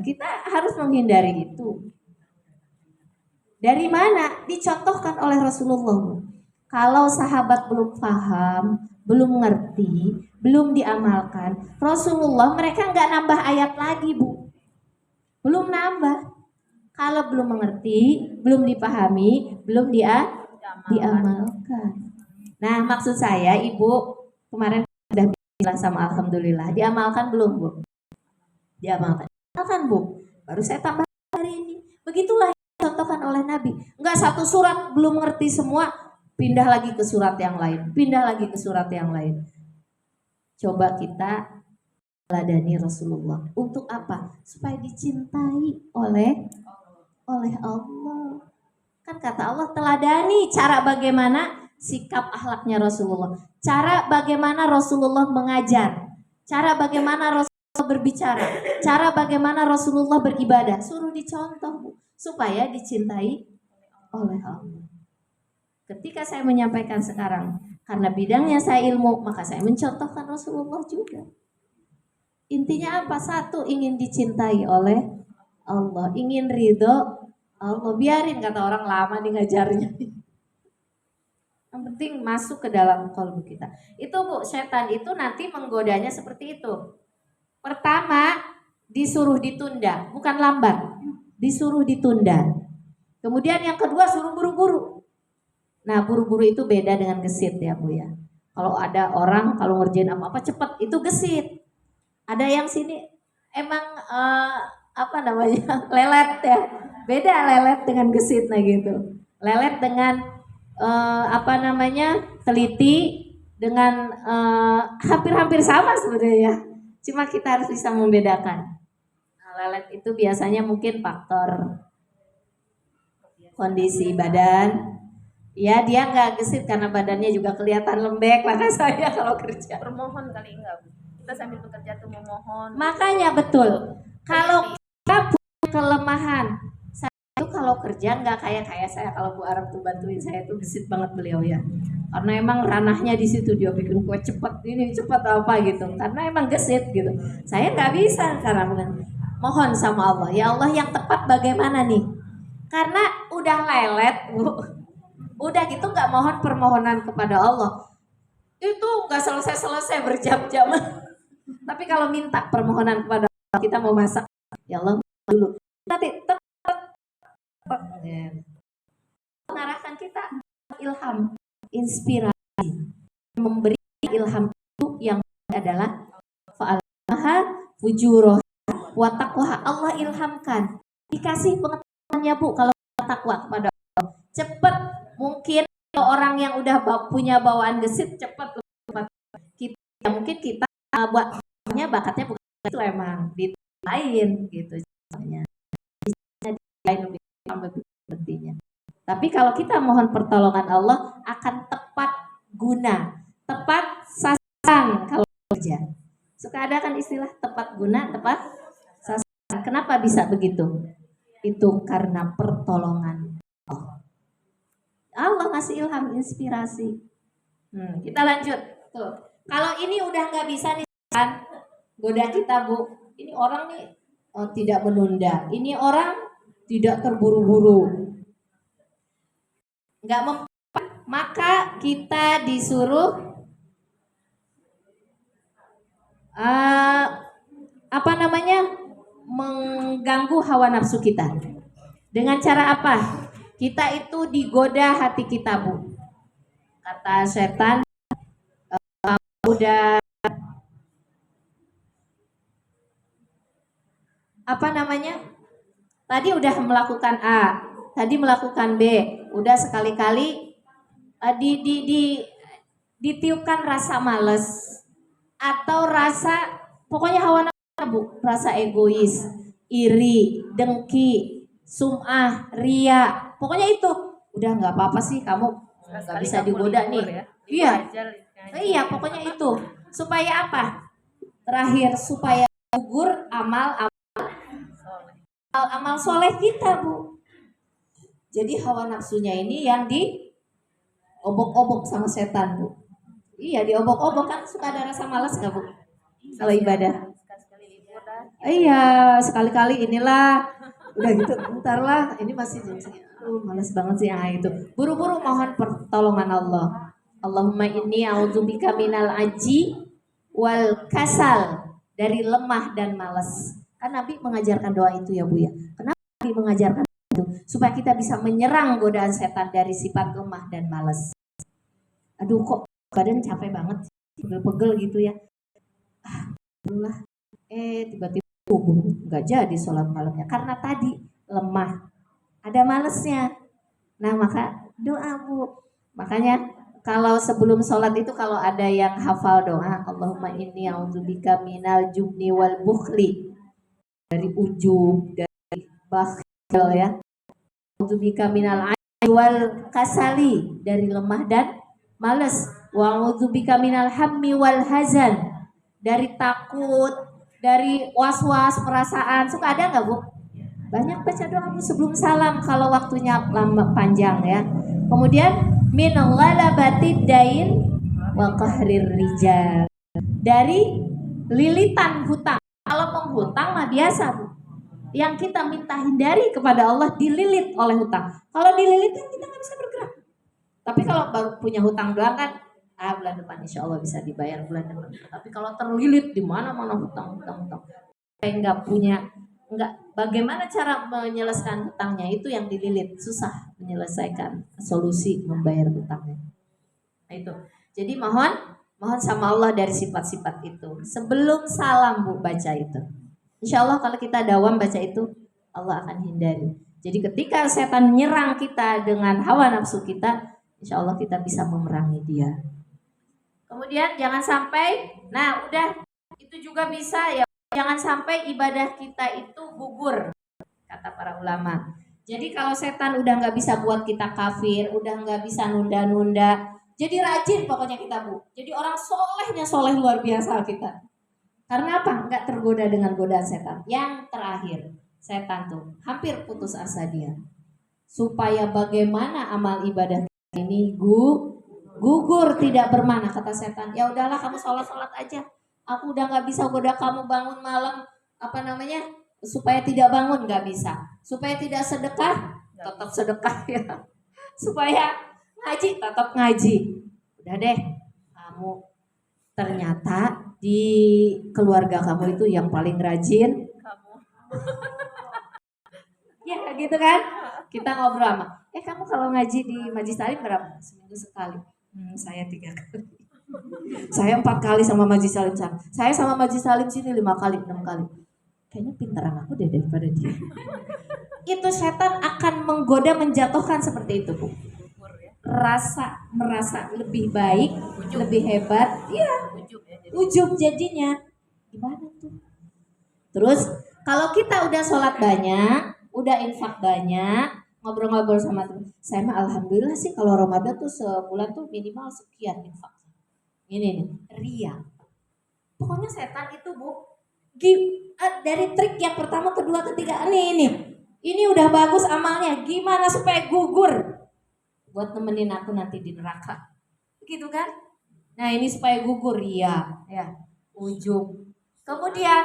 Speaker 1: Kita harus menghindari itu. Dari mana? Dicontohkan oleh Rasulullah Bu. Kalau sahabat belum paham, belum ngerti, belum diamalkan, Rasulullah mereka nggak nambah ayat lagi Bu. Belum nambah. Kalau belum mengerti, belum dipahami, belum diamalkan. Nah maksud saya Ibu kemarin sudah bilang sama Alhamdulillah. Diamalkan belum Bu? Diamalkan. Kan Bu, baru saya tambah hari ini. Begitulah yang dicontohkan oleh Nabi. Enggak satu surat belum ngerti semua, pindah lagi ke surat yang lain, pindah lagi ke surat yang lain. Coba kita teladani Rasulullah. Untuk apa? Supaya dicintai oleh Allah. Kan kata Allah, teladani cara bagaimana sikap akhlaknya Rasulullah, cara bagaimana Rasulullah mengajar, cara bagaimana Rasulullah berbicara, cara bagaimana Rasulullah beribadah. Suruh dicontoh, Bu, supaya dicintai oleh Allah. Ketika saya menyampaikan sekarang, karena bidangnya saya ilmu, maka saya mencontohkan Rasulullah juga. Intinya apa? Satu, ingin dicintai oleh Allah, ingin ridho Allah. Biarin kata orang lama nih ngajarnya. Yang penting masuk ke dalam kalbu kita. Itu Bu, setan itu nanti menggodanya seperti itu. Pertama, disuruh ditunda, bukan lambat. Disuruh ditunda. Kemudian yang kedua, suruh buru-buru. Nah, buru-buru itu beda dengan gesit ya Bu ya. Kalau ada orang kalau ngerjain apa-apa cepet, itu gesit. Ada yang sini emang apa namanya lelet ya. Beda lelet dengan gesit, nah gitu. Lelet dengan apa namanya teliti, dengan hampir-hampir sama sebenarnya. Cuma kita harus bisa membedakan. Nah, lelet itu biasanya mungkin faktor kondisi badan. Ya, dia nggak gesit karena badannya juga kelihatan lembek. Maka saya kalau kerja
Speaker 2: Bermohon kali enggak, Bu. Kita sambil bekerja tuh memohon.
Speaker 1: makanya betul. Kalau kita punya kelemahan, saya itu kalau kerja nggak kayak saya. Kalau Bu Arab tuh bantuin saya tuh gesit banget beliau ya. Karena emang ranahnya di situ, dia bikin kue cepet ini cepet apa gitu. Karena emang gesit gitu. Saya nggak bisa karena mohon sama Allah. Ya Allah, yang tepat bagaimana nih? Karena udah lelet, Bu. Udah gitu nggak mohon permohonan kepada Allah, itu nggak selesai berjam-jam. Tapi kalau minta permohonan kepada Allah, kita mau masak, ya Allah dulu. Nanti mengarahkan kita ilham, inspirasi, memberi ilham itu yang adalah fa'alha fujuro wa taqwa. Allah ilhamkan, dikasih pengetahuannya Bu kalau takwa kepada Allah. Cepat, mungkin orang yang udah punya bawaan gesit cepat. Kita mungkin kita buatnya bakatnya bukan itu, emang di lain gitu misalnya. Lain lebih sepertinya. Tapi kalau kita mohon pertolongan Allah akan tepat guna, tepat sasaran kalau kerja. Suka ada kan istilah tepat guna, tepat sasaran. Kenapa bisa begitu? Itu karena pertolongan Allah. Allah ngasih ilham, inspirasi. Kita lanjut. Tuh. Kalau ini udah nggak bisa nih kan, goda kita Bu. Ini orang nih tidak menunda. Ini orang tidak terburu-buru. Nggak mempan, maka kita disuruh apa namanya mengganggu hawa nafsu kita. Dengan cara apa? Kita itu digoda hati kita Bu. Kata setan, udah apa namanya? Tadi udah melakukan A, tadi melakukan B, udah sekali-kali ditiupkan rasa males atau rasa pokoknya hawa nafsu Bu, rasa egois, iri, dengki, sum'ah, ria, pokoknya itu udah nggak apa-apa sih kamu nggak bisa digoda nih ya? Iya pokoknya itu supaya apa? Terakhir supaya gugur amal soleh kita Bu. Jadi hawa nafsunya ini yang diobok-obok sama setan Bu. Iya diobok-obok, kan suka ada rasa malas nggak Bu kalau ibadah? Iya sekali-kali inilah udah gitu bentar lah, ini masih malas banget sih itu. Buru-buru mohon pertolongan Allah. Allahumma inni a'udzubika minal aji wal kasal, dari lemah dan malas. Kan Nabi mengajarkan doa itu ya Bu ya. Kenapa Nabi mengajarkan itu? Supaya kita bisa menyerang godaan setan dari sifat lemah dan malas. Aduh kok badan capek banget, pegel-pegel gitu ya. Alhamdulillah. Tiba-tiba tubuh nggak jadi sholat malamnya karena tadi lemah, ada malesnya. Nah maka doa Bu. Makanya kalau sebelum sholat itu kalau ada yang hafal doa, Allahumma inni a'udzubika minal jubni wal bukhli, dari ujub, dari bakhil ya. A'udzubika minal ajzi wal kasali, dari lemah dan males. Wa a'udzubika minal hammi wal hazan, dari takut, dari was-was perasaan. Suka ada nggak Bu? Banyak baca doa Bu sebelum salam kalau waktunya lama panjang ya. Kemudian min ghalabatid dain wa qahrir rijal, dari lilitan hutang. Kalau menghutang mah biasa Bu. Yang kita minta hindari kepada Allah dililit oleh hutang. Kalau dililit kan kita nggak bisa bergerak. Tapi kalau baru punya hutang doang kan, bulan depan insya Allah bisa dibayar bulan depan. Tapi kalau terlilit di mana-mana hutang. Kayak nggak bagaimana cara menyelesaikan hutangnya, itu yang dililit, susah menyelesaikan solusi membayar hutangnya. Nah, itu. Jadi mohon sama Allah dari sifat-sifat itu. Sebelum salam Bu baca itu. Insya Allah kalau kita dawam baca itu, Allah akan hindari. Jadi ketika setan menyerang kita dengan hawa nafsu kita, insya Allah kita bisa memerangi dia. Kemudian jangan sampai, nah udah itu juga bisa ya, jangan sampai ibadah kita itu gugur, kata para ulama. Jadi kalau setan udah nggak bisa buat kita kafir, udah nggak bisa nunda-nunda, jadi rajin pokoknya kita Bu. Jadi orang solehnya soleh luar biasa kita. Karena apa? Nggak tergoda dengan godaan setan. Yang terakhir, setan tuh hampir putus asa dia. Supaya bagaimana amal ibadah ini gugur, tidak bermana, kata setan. Ya udahlah kamu sholat aja. Aku udah nggak bisa goda kamu bangun malam, supaya tidak bangun, nggak bisa. Supaya tidak sedekah, tetap sedekah ya. Supaya ngaji, tetap ngaji. Udah deh, kamu ternyata di keluarga kamu itu yang paling rajin
Speaker 2: Kamu.
Speaker 1: ya gitu kan. Kita ngobrol sama, kamu kalau ngaji di Majlis Salim berapa? Seminggu sekali. Saya 3 kali. Saya 4 kali sama Majlis Salim. Saya sama Majlis Salim sini 5 kali, 6 kali. Kayaknya pintaran aku deh daripada dia. Itu setan akan menggoda, menjatuhkan seperti itu Bu. Merasa lebih baik, lebih hebat, iya. Ujub jadinya. Gimana tuh? Terus kalau kita udah sholat banyak, udah infak banyak, ngobrol-ngobrol sama teman, saya mah alhamdulillah sih kalau Ramadan tuh sebulan tuh minimal sekian infak. Ini nih, ria. Pokoknya setan itu Bu, dari trik yang pertama, kedua, ketiga, ini udah bagus amalnya, gimana supaya gugur? Buat nemenin aku nanti di neraka, gitu kan? Nah ini supaya gugur ya, ujub. Kemudian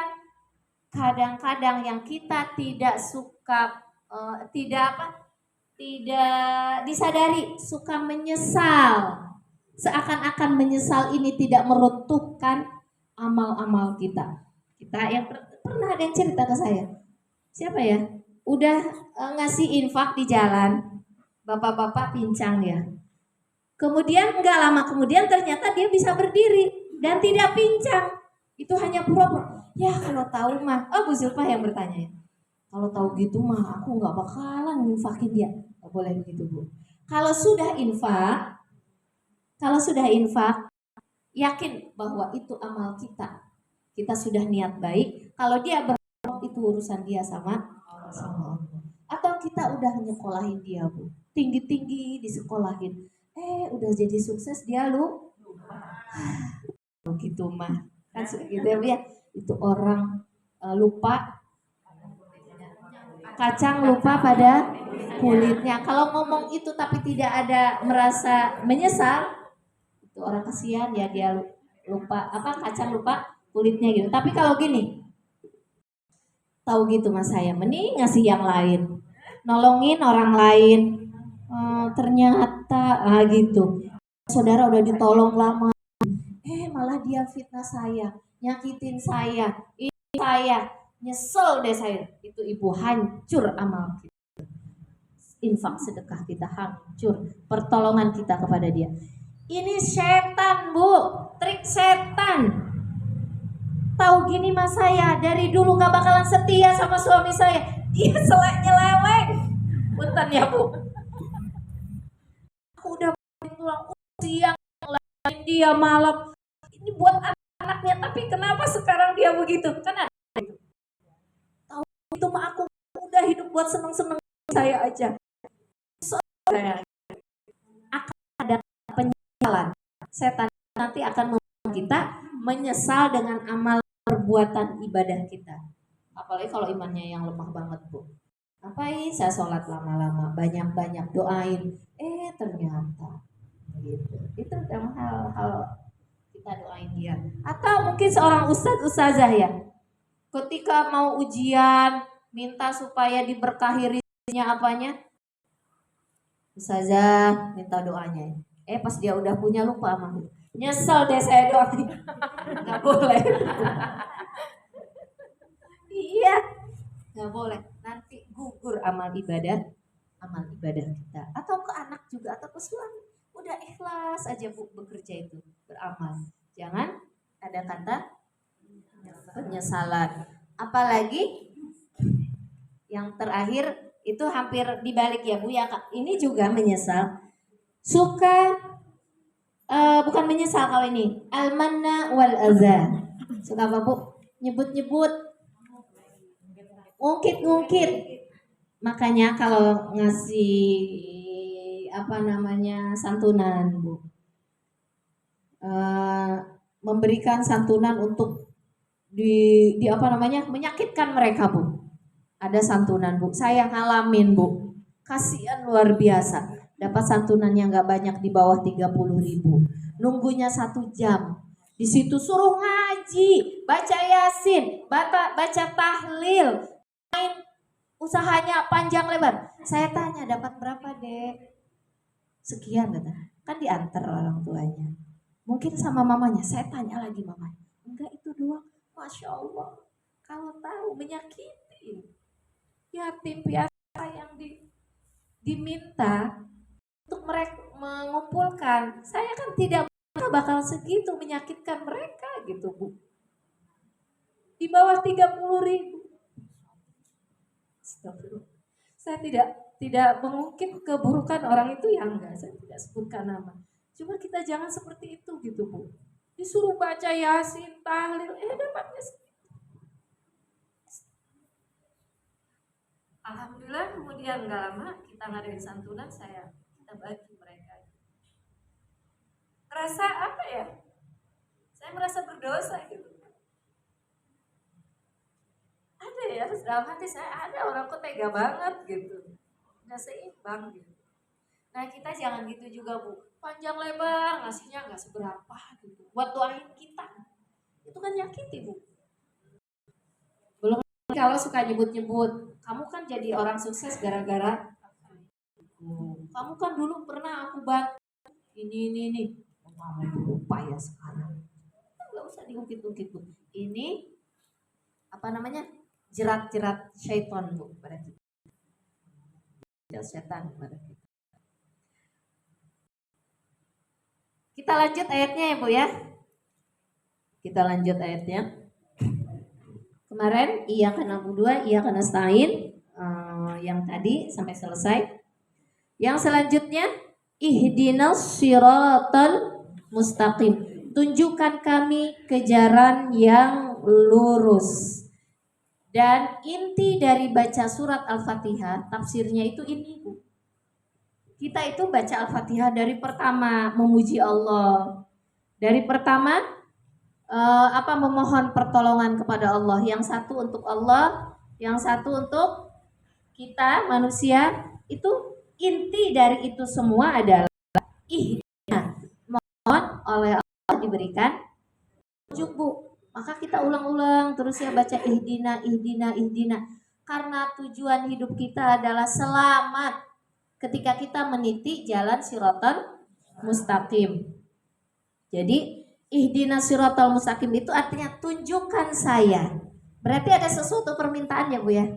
Speaker 1: kadang-kadang yang kita tidak suka, tidak disadari, suka menyesal. Seakan-akan menyesal ini tidak meruntuhkan amal-amal kita. Kita yang pernah ada yang cerita ke saya, siapa ya? Udah ngasih infak di jalan. Bapak-bapak pincang ya. Kemudian nggak lama kemudian ternyata dia bisa berdiri dan tidak pincang. Itu hanya pura-pura. Ya kalau tahu mah, Bu Zulfa yang bertanya ya. Kalau tahu gitu mah aku nggak bakalan infakin dia. Nggak boleh begitu Bu. Kalau sudah infak, yakin bahwa itu amal kita. Kita sudah niat baik. Kalau dia berbohong itu urusan dia sama Allah. Atau kita udah nyekolahin dia Bu. Tinggi-tinggi disekolahin, udah jadi sukses dia gitu mah kan gitu ya. Itu orang lupa kacang, lupa pada kulitnya. Kalau ngomong itu tapi tidak ada merasa menyesal, itu orang kasihan ya, dia lupa kacang lupa kulitnya gitu. Tapi kalau gini, tahu gitu mas saya mending ngasih yang lain, nolongin orang lain. Ternyata gitu, saudara udah ditolong lama, malah dia fitnah saya, nyakitin saya, ini saya nyesel deh saya. Itu ibu, hancur amal kita, infak sedekah kita hancur, pertolongan kita kepada dia. Ini setan Bu, trik setan. Tahu gini mas saya dari dulu nggak bakalan setia sama suami saya, Dia nyeleweng. Punten ya Bu. Aku udah pulang siang, lain dia malam. Ini buat anaknya, tapi kenapa sekarang dia begitu? Kan ada itu. Tahu itu mah aku udah hidup buat seneng-seneng saya aja. Saya akan ada penyesalan. Setan nanti akan membuat kita menyesal dengan amal perbuatan ibadah kita. Apalagi kalau imannya yang lemah banget Bu. Ngapain saya sholat lama-lama, banyak-banyak doain, ternyata gitu. Itu dalam hal kita doain dia. Atau mungkin seorang ustazah ya, ketika mau ujian minta supaya diberkahi rezekinya apanya, ustazah minta doanya. Pas dia udah punya lupa mah. Nyesel deh saya doain. Nggak boleh. Iya, nggak boleh. Nanti gugur amal ibadah kita. Atau ke anak juga atau ke suami. Udah ikhlas aja Bu bekerja itu, beramal. Jangan ada kata penyesalan. Apalagi yang terakhir itu hampir dibalik ya Bu ya Kak. Ini juga menyesal. Suka bukan menyesal kalau ini. Al-manna wal azza. Suka apa Bu? Nyebut-nyebut. Ngungkit-ngungkit. Makanya kalau ngasih santunan Bu, memberikan santunan untuk menyakitkan mereka Bu. Ada santunan Bu, saya ngalamin Bu, kasihan luar biasa. Dapat santunannya nggak banyak, di bawah 30.000. Nunggunya 1 jam. Di situ suruh ngaji, baca Yasin, baca tahlil, main usahanya panjang lebar. Saya tanya, dapat berapa Dek? Sekian kata. Kan diantar orang tuanya. Mungkin sama mamanya. Saya tanya lagi mamanya. Enggak, itu doang. Masya Allah. Kalau tahu menyakiti yatim piatu yang diminta untuk mereka mengumpulkan. Saya kan tidak bakal segitu menyakitkan mereka gitu Bu. Di bawah 30.000. Saya tidak mengungkit keburukan orang itu, yang enggak, saya tidak sebutkan nama. Cuma kita jangan seperti itu gitu Bu. Disuruh baca Yasin, tahlil, dapatnya Alhamdulillah kemudian nggak lama kita ngadain santunan, kita bagi mereka. Terasa apa ya? Saya merasa berdosa gitu. Ada ya, dalam hati saya ada orang kok tega banget gitu. Nggak seimbang gitu. Nah kita jangan gitu juga Bu. Panjang lebar ngasihnya nggak seberapa gitu. Buat doain kita. Itu kan nyakiti Bu. Belum kalau suka nyebut-nyebut. Kamu kan jadi orang sukses gara-gara kamu kan dulu pernah aku bantu ini. Kamu lupa ya sekarang. Nggak usah diungkit-ungkit Bu. Ini jerat-jerat syaitan Bu pada kita. Jerat setan pada kita. Kita lanjut ayatnya ya Bu ya. Kita lanjut ayatnya. Kemarin iyyaka na'budu wa iyyaka nasta'in, yang tadi sampai selesai. Yang selanjutnya ihdinas siratal mustaqim. Tunjukkan kami ke jalan yang lurus. Dan inti dari baca surat Al-Fatihah, tafsirnya itu ini Bu. Kita itu baca Al-Fatihah dari pertama memuji Allah. Dari pertama memohon pertolongan kepada Allah. Yang satu untuk Allah, yang satu untuk kita manusia. Itu inti dari itu semua adalah mohon oleh Allah diberikan petunjuk Bu. Maka kita ulang-ulang terus ya baca ihdina. Karena tujuan hidup kita adalah selamat ketika kita meniti jalan siratal mustaqim. Jadi ihdinas siratal mustaqim itu artinya tunjukkan saya. Berarti ada sesuatu permintaan ya Bu ya.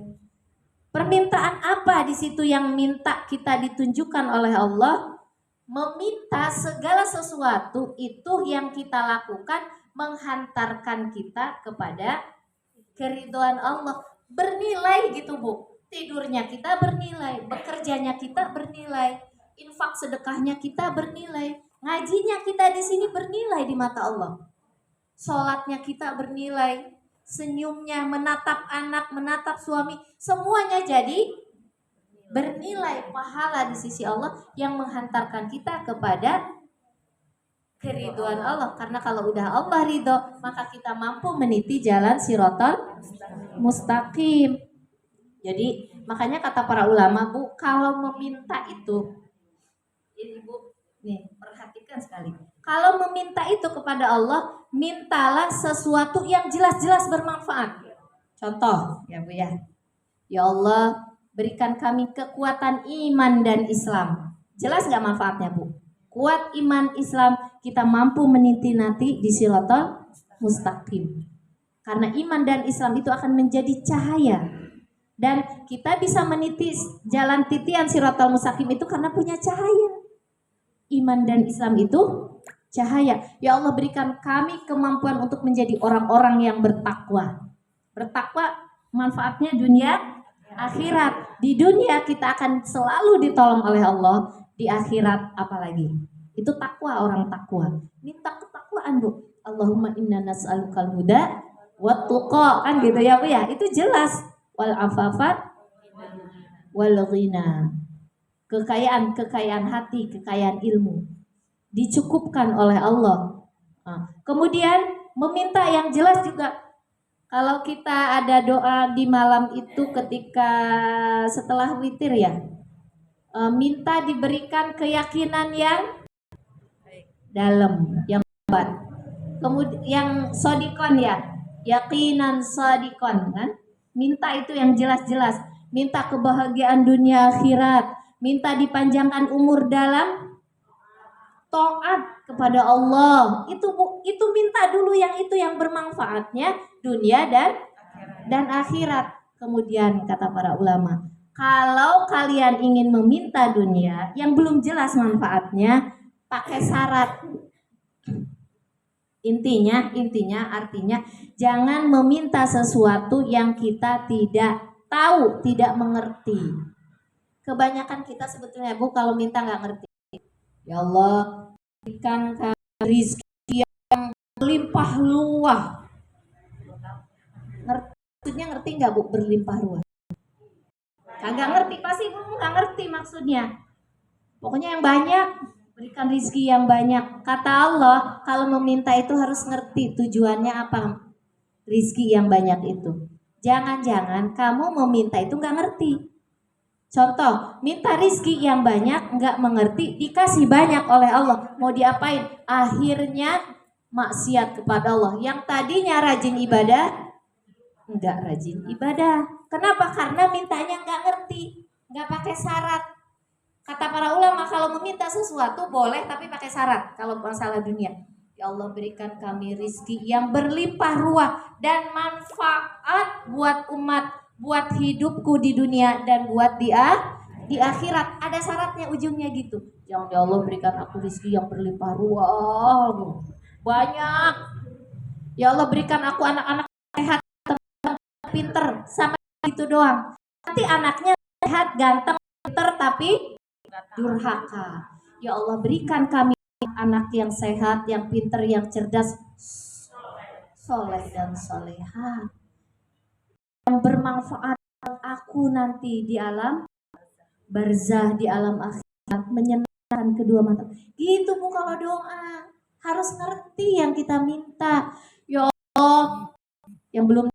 Speaker 1: Permintaan apa di situ yang minta kita ditunjukkan oleh Allah? Meminta segala sesuatu itu yang kita lakukan menghantarkan kita kepada keridhaan Allah. Bernilai gitu Bu. tidurnya kita bernilai, bekerjanya kita bernilai, infak sedekahnya kita bernilai, ngajinya kita di sini bernilai di mata Allah. Sholatnya kita bernilai, senyumnya, menatap anak, menatap suami, semuanya jadi bernilai pahala di sisi Allah yang menghantarkan kita kepada keriduan Allah. Karena kalau udah Allah ridho, maka kita mampu meniti jalan siratal mustaqim. Jadi makanya kata para ulama, Bu, kalau meminta itu, ini Bu, nih perhatikan sekali. Kalau meminta itu kepada Allah, mintalah sesuatu yang jelas-jelas bermanfaat. Contoh, ya Bu ya. Ya Allah, berikan kami kekuatan iman dan Islam. Jelas nggak manfaatnya Bu? Kuat iman Islam, kita mampu meniti nanti di siratal mustaqim. Karena iman dan Islam itu akan menjadi cahaya. Dan kita bisa meniti jalan titian siratal mustaqim itu karena punya cahaya. Iman dan Islam itu cahaya. Ya Allah, berikan kami kemampuan untuk menjadi orang-orang yang bertakwa. Bertakwa manfaatnya dunia akhirat. Di dunia kita akan selalu ditolong oleh Allah. Di akhirat apalagi. Itu takwa, orang takwa. Minta ketakwaan Bu. Allahumma inna nas'alukal huda wa tuqa, kan gitu ya Bu ya. Itu jelas. Wal afafat wal ghina. Kekayaan hati, kekayaan ilmu dicukupkan oleh Allah. Kemudian meminta yang jelas juga. Kalau kita ada doa di malam itu ketika setelah witir ya, minta diberikan keyakinan yang dalam, yang kuat. Kemudian yang sodikon ya, yakinan sodikon kan. Minta itu yang jelas-jelas. Minta kebahagiaan dunia akhirat. Minta dipanjangkan umur dalam taat kepada Allah. Itu minta dulu yang itu yang bermanfaatnya dunia dan akhirat. Kemudian kata para ulama, kalau kalian ingin meminta dunia yang belum jelas manfaatnya, pakai syarat. Artinya jangan meminta sesuatu yang kita tidak tahu, tidak mengerti. Kebanyakan kita sebetulnya Bu kalau minta nggak ngerti. Ya Allah, berikan rezeki yang berlimpah ruah. Maksudnya ngerti nggak Bu berlimpah ruah? Kagak ngerti, pasti Bu nggak ngerti maksudnya. Pokoknya yang banyak. Berikan rezeki yang banyak. Kata Allah, kalau meminta itu harus ngerti tujuannya apa. Rezeki yang banyak itu. Jangan-jangan kamu meminta itu nggak ngerti. Contoh, minta rezeki yang banyak, nggak mengerti, dikasih banyak oleh Allah. Mau diapain? Akhirnya maksiat kepada Allah. Yang tadinya rajin ibadah, nggak rajin ibadah. Kenapa? Karena mintanya nggak ngerti, nggak pakai syarat. Kata para ulama, kalau meminta sesuatu boleh tapi pakai syarat. Kalau masalah dunia, ya Allah berikan kami rizki yang berlimpah ruah dan manfaat buat umat, buat hidupku di dunia dan buat di akhirat. Ada syaratnya ujungnya gitu. Ya Allah berikan aku rizki yang berlimpah ruah banyak. Ya Allah berikan aku anak-anak sehat, pinter, sama gitu doang. Nanti anaknya sehat, ganteng, pinter tapi durhaka. Ya Allah berikan kami anak yang sehat, yang pintar, yang cerdas, soleh dan soleha, yang bermanfaat aku nanti di alam barzah, di alam akhirat, menyenangkan kedua mata. Gitu Bu kalau doa, harus ngerti yang kita minta. Ya Allah, yang belum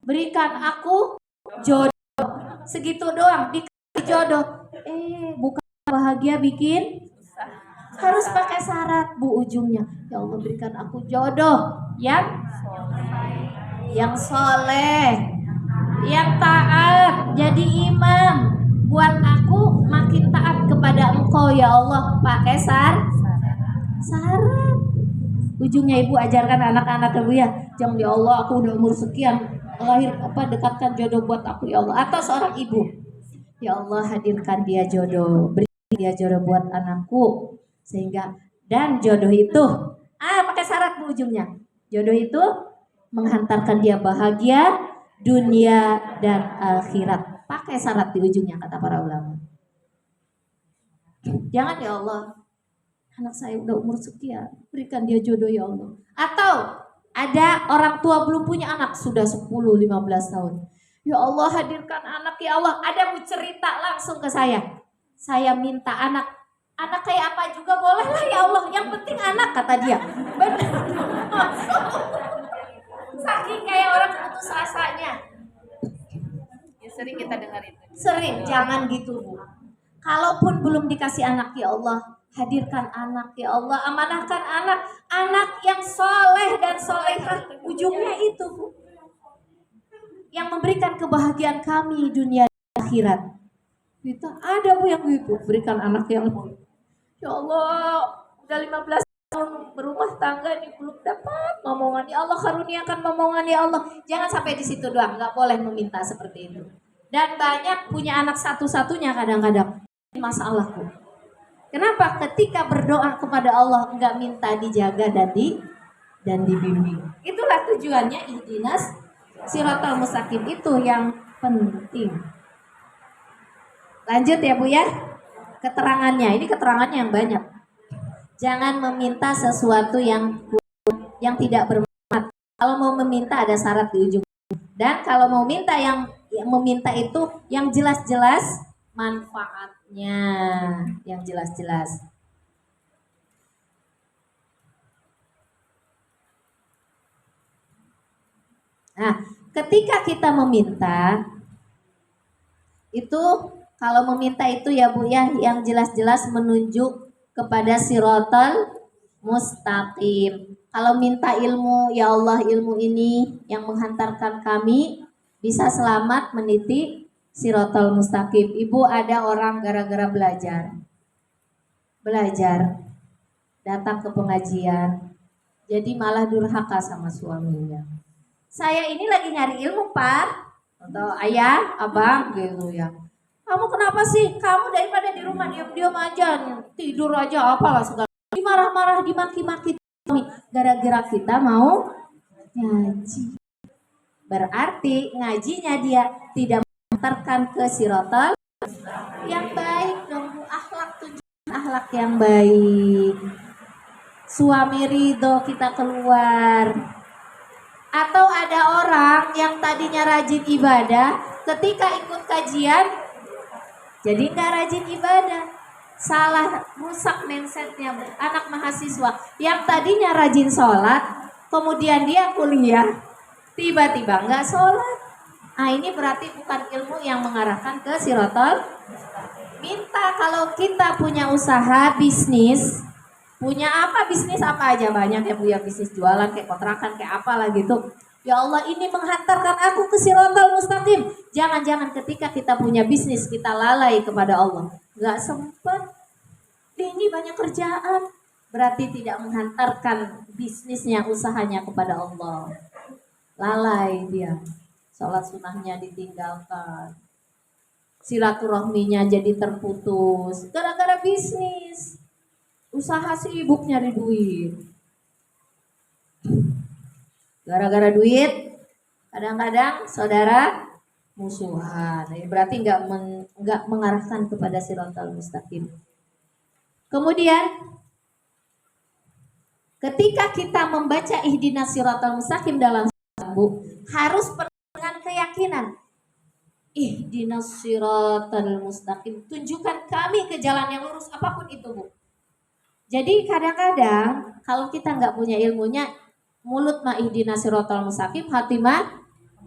Speaker 1: berikan aku jodoh, segitu doang dikasih jodoh. Bukan bahagia bikin harus pakai syarat Bu ujungnya. Ya Allah berikan aku jodoh yang soleh, yang taat, jadi imam. Buat aku makin taat kepada Engkau ya Allah, pakai syarat. Ujungnya Ibu ajarkan anak-anak Ibu ya, jangan ya Allah aku udah umur sekian lahir dekatkan jodoh buat aku ya Allah. Atau seorang ibu, ya Allah hadirkan dia jodoh, beri dia jodoh buat anakku, sehingga dan jodoh itu pakai syarat Bu ujungnya. Jodoh itu menghantarkan dia bahagia dunia dan akhirat. pakai syarat di ujungnya kata para ulama. Jangan ya Allah, anak saya udah umur sekian, berikan dia jodoh ya Allah. Atau ada orang tua belum punya anak sudah 10-15 tahun. Ya Allah, hadirkan anak ya Allah. Ada mau cerita langsung ke saya. Saya minta anak. Anak kayak apa juga boleh lah ya Allah. Yang penting anak kata dia. Benar. Saking kayak orang putus rasanya.
Speaker 2: Ya sering kita dengar itu.
Speaker 1: Sering, jangan gitu Bu. Kalaupun belum dikasih anak ya Allah, hadirkan anak ya Allah, amanahkan anak yang soleh dan solehah. Ujungnya itu Bu, yang memberikan kebahagiaan kami dunia dan akhirat. Kita ada Bu yang gitu, berikan anak yang ya Allah, udah 15 tahun berumah tangga nih belum dapat momongan. Ya Allah, karuniakan momongan ya Allah. Jangan sampai di situ doang, nggak boleh meminta seperti itu. Dan banyak punya anak satu-satunya kadang-kadang. Ini masalahku. Kenapa? Ketika berdoa kepada Allah enggak minta dijaga dan dibimbing. Itulah tujuannya ihdinas siratal mustaqim, itu yang penting. Lanjut ya Bu ya. Keterangannya, ini keterangannya yang banyak. Jangan meminta sesuatu yang tidak bermanfaat. Kalau mau meminta ada syarat di ujung. Dan kalau mau minta yang meminta itu yang jelas-jelas manfaatnya, yang jelas-jelas. Nah, ketika kita meminta itu, kalau meminta itu ya Bu ya, yang jelas-jelas menunjuk kepada siratal mustaqim. Kalau minta ilmu, ya Allah ilmu ini yang menghantarkan kami bisa selamat meniti siratal mustaqim. Ibu, ada orang gara-gara belajar datang ke pengajian, jadi malah durhaka sama suaminya. Saya ini lagi nyari ilmu Pak, atau ayah, abang gitu ya. Kamu kenapa sih? Kamu daripada di rumah diam-diam aja, tidur aja apalah segala. Dimarah-marah, dimaki-maki gara-gara kita mau ngaji. Berarti ngajinya dia tidak mengantarkan ke siratal yang baik dong Bu. Akhlak, tunjukkan akhlak yang baik. Suami ridho kita keluar. Atau ada orang yang tadinya rajin ibadah, ketika ikut kajian jadi nggak rajin ibadah. Salah, rusak mindsetnya Bu. Anak mahasiswa yang tadinya rajin sholat, kemudian dia kuliah, tiba-tiba nggak sholat. Nah ini berarti bukan ilmu yang mengarahkan ke siratal. Minta kalau kita punya usaha bisnis, punya apa bisnis apa aja banyak ya Bu ya, bisnis jualan kayak kontrakan kayak apalah gitu. Ya Allah, ini menghantarkan aku ke siratal mustaqim. Jangan-jangan ketika kita punya bisnis kita lalai kepada Allah. Gak sempat. Ini banyak kerjaan. Berarti tidak menghantarkan bisnisnya, usahanya kepada Allah. Lalai dia. Sholat sunnahnya ditinggalkan. Silaturahminya jadi terputus. Gara-gara bisnis. Usaha sibuk nyari duit. Gara-gara duit, kadang-kadang saudara musuhan. Ini berarti nggak mengarahkan kepada siratal mustaqim. Kemudian, ketika kita membaca ihdinas siratal mustaqim dalam Bu, harus dengan keyakinan. Ihdinas siratal mustaqim, tunjukkan kami ke jalan yang lurus apapun itu Bu. Jadi kadang-kadang kalau kita nggak punya ilmunya, mulut mah ihdinas siratal mustaqim, hati mah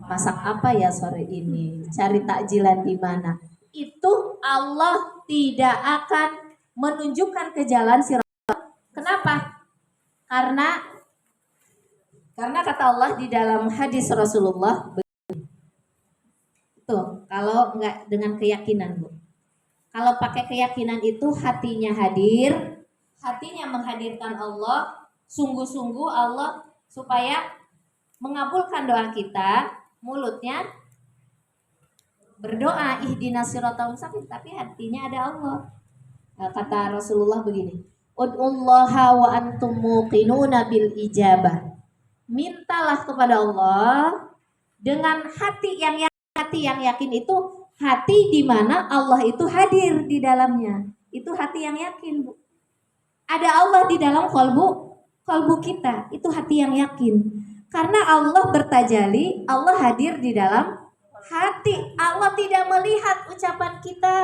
Speaker 1: masak apa ya sore ini, cari takjilan di mana. Itu Allah tidak akan menunjukkan ke jalan siratal. Kenapa? Karena kata Allah di dalam hadis Rasulullah itu, kalau nggak dengan keyakinan Bu. Kalau pakai keyakinan itu hatinya hadir, hatinya menghadirkan Allah, sungguh-sungguh Allah supaya mengabulkan doa kita, mulutnya berdoa ihdinas siratal mustaqim tapi hatinya ada Allah. Nah, kata Rasulullah begini, ud'ullaha wa antum muqinuna bil ijabah. Mintalah kepada Allah dengan hati yang yakin itu Hati di mana Allah itu hadir di dalamnya. Itu hati yang yakin, Bu. Ada Allah di dalam kalbu kita. Itu hati yang yakin. Karena Allah bertajali, Allah hadir di dalam hati. Allah tidak melihat ucapan kita.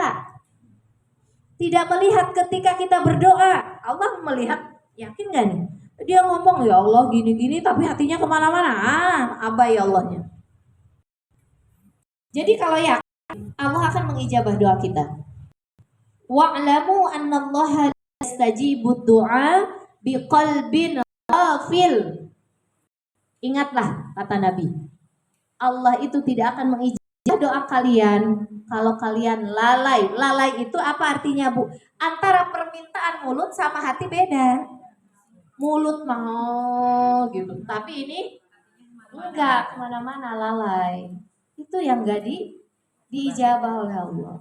Speaker 1: Tidak melihat ketika kita berdoa. Allah melihat, yakin gak nih? Dia ngomong, ya Allah gini-gini, tapi hatinya kemana-mana. Abai Allahnya. Jadi kalau yakin, Allah akan mengijabah doa kita. Wa'lamu annallaha yastajibu du'a biqalbin ghafil. Ingatlah kata Nabi, Allah itu tidak akan mengijabah doa kalian kalau kalian lalai. Lalai itu apa artinya, Bu? Antara permintaan mulut sama hati beda. Mulut mau gitu, tapi ini enggak, kemana-mana, lalai. Itu yang enggak diijabah oleh Allah.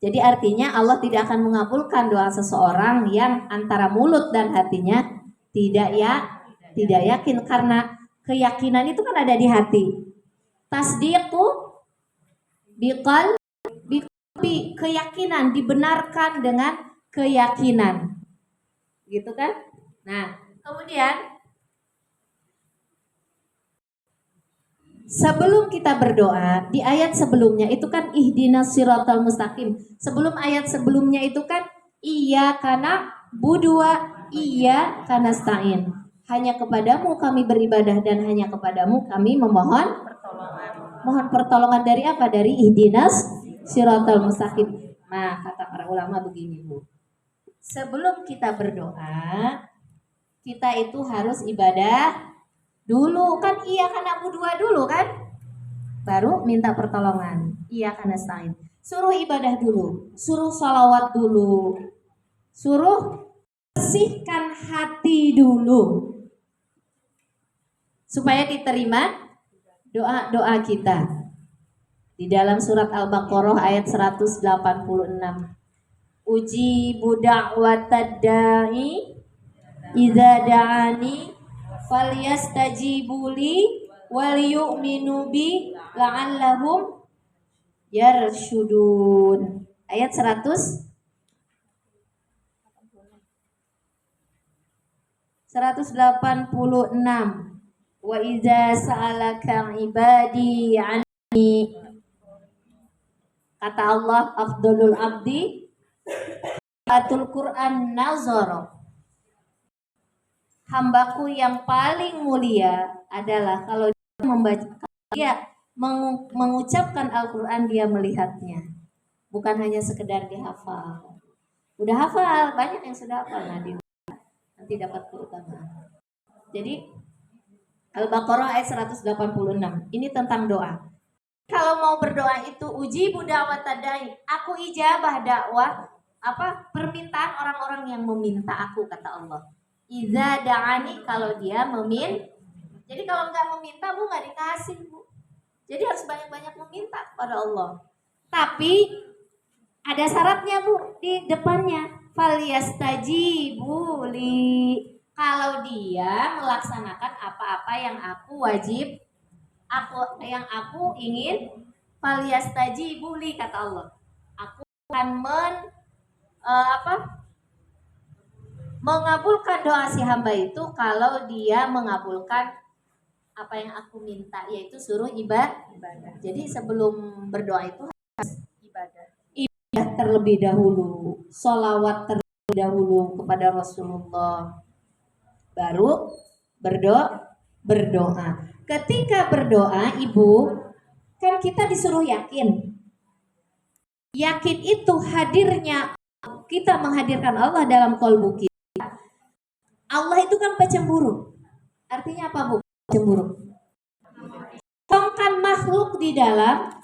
Speaker 1: Jadi artinya Allah tidak akan mengabulkan doa seseorang yang antara mulut dan hatinya tidak yakin, karena keyakinan itu kan ada di hati. Tasdiqu biqalbi, keyakinan dibenarkan dengan keyakinan. Gitu kan? Nah, kemudian sebelum kita berdoa, di ayat sebelumnya itu kan ihdinas siratal mustaqim. Sebelum ayat sebelumnya itu kan iyyaka na'budu wa iyyaka nasta'in. Hanya kepadamu kami beribadah dan hanya kepadamu kami memohon mohon pertolongan dari apa? Dari ihdinas siratal mustaqim. Nah, kata para ulama begini, Bu. Sebelum kita berdoa, kita itu harus ibadah dulu, kan iya karena dua dulu kan, baru minta pertolongan. Iya karena nasta'in, suruh ibadah dulu, suruh sholawat dulu, suruh bersihkan hati dulu supaya diterima doa-doa kita. Di dalam surat Al-Baqarah ayat 186, ujibu da'watad da'i idza da'ani falyastajibu li wal yu'minu bi la'allahum yarshudun. Ayat 186. Wa idza sa'alaka ibadi 'anni, kata Allah, afdalul abdi atul Quran nazara. Hambaku yang paling mulia adalah kalau dia membaca, dia mengucapkan Al-Quran, dia melihatnya, bukan hanya sekedar dihafal. Udah hafal, banyak yang sudah hafal, nanti dapat keutamaan. Jadi Al-Baqarah ayat 186 ini tentang doa. Kalau mau berdoa itu ujibu da'watad da'i, aku ijabah dakwah permintaan orang-orang yang meminta aku, kata Allah. Iza da'ani, kalau dia jadi kalau nggak meminta, Bu, nggak dikasih, Bu. Jadi harus banyak-banyak meminta kepada Allah. Tapi ada syaratnya, Bu, di depannya. Falyastajibu li, kalau dia melaksanakan apa-apa yang aku ingin. Falyastajibu li, kata Allah, aku akan mengabulkan doa si hamba itu kalau dia mengabulkan apa yang aku minta, yaitu suruh ibadah. Jadi sebelum berdoa itu harus ibadah terlebih dahulu, sholawat terlebih dahulu kepada Rasulullah, baru berdoa. Ketika berdoa, Ibu, kan kita disuruh yakin. Yakin itu hadirnya, kita menghadirkan Allah dalam kalbu kita. Allah itu kan pecemburu. Artinya apa, Bu? Cemburu. Kosongkan makhluk di dalam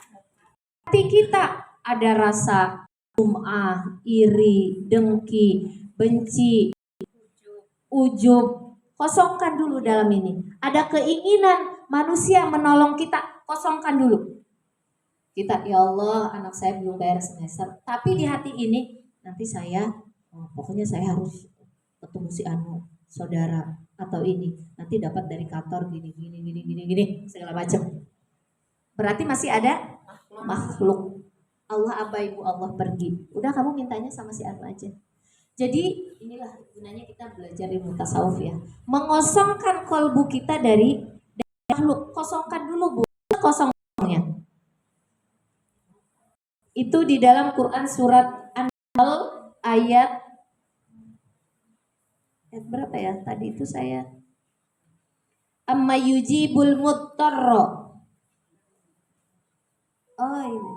Speaker 1: hati kita. Ada rasa sum'ah, iri, dengki, benci, ujub. Kosongkan dulu dalam ini. Ada keinginan manusia menolong kita, kosongkan dulu. Kita, ya Allah, anak saya belum bayar semester, tapi di hati ini nanti pokoknya saya harus ketemu si Anu, saudara, atau ini nanti dapat dari kantor gini segala macam. Berarti masih ada makhluk. Allah abai bu, Allah pergi. Udah kamu mintanya sama si anu aja. Jadi inilah gunanya kita belajar ilmu tasawuf ya. Mengosongkan kolbu kita dari makhluk. Kosongkan dulu bu, kosongnya. Itu di dalam Quran surat An-Nahl ayat berapa ya? Tadi itu saya amma yujibul muttarra. Oh ini.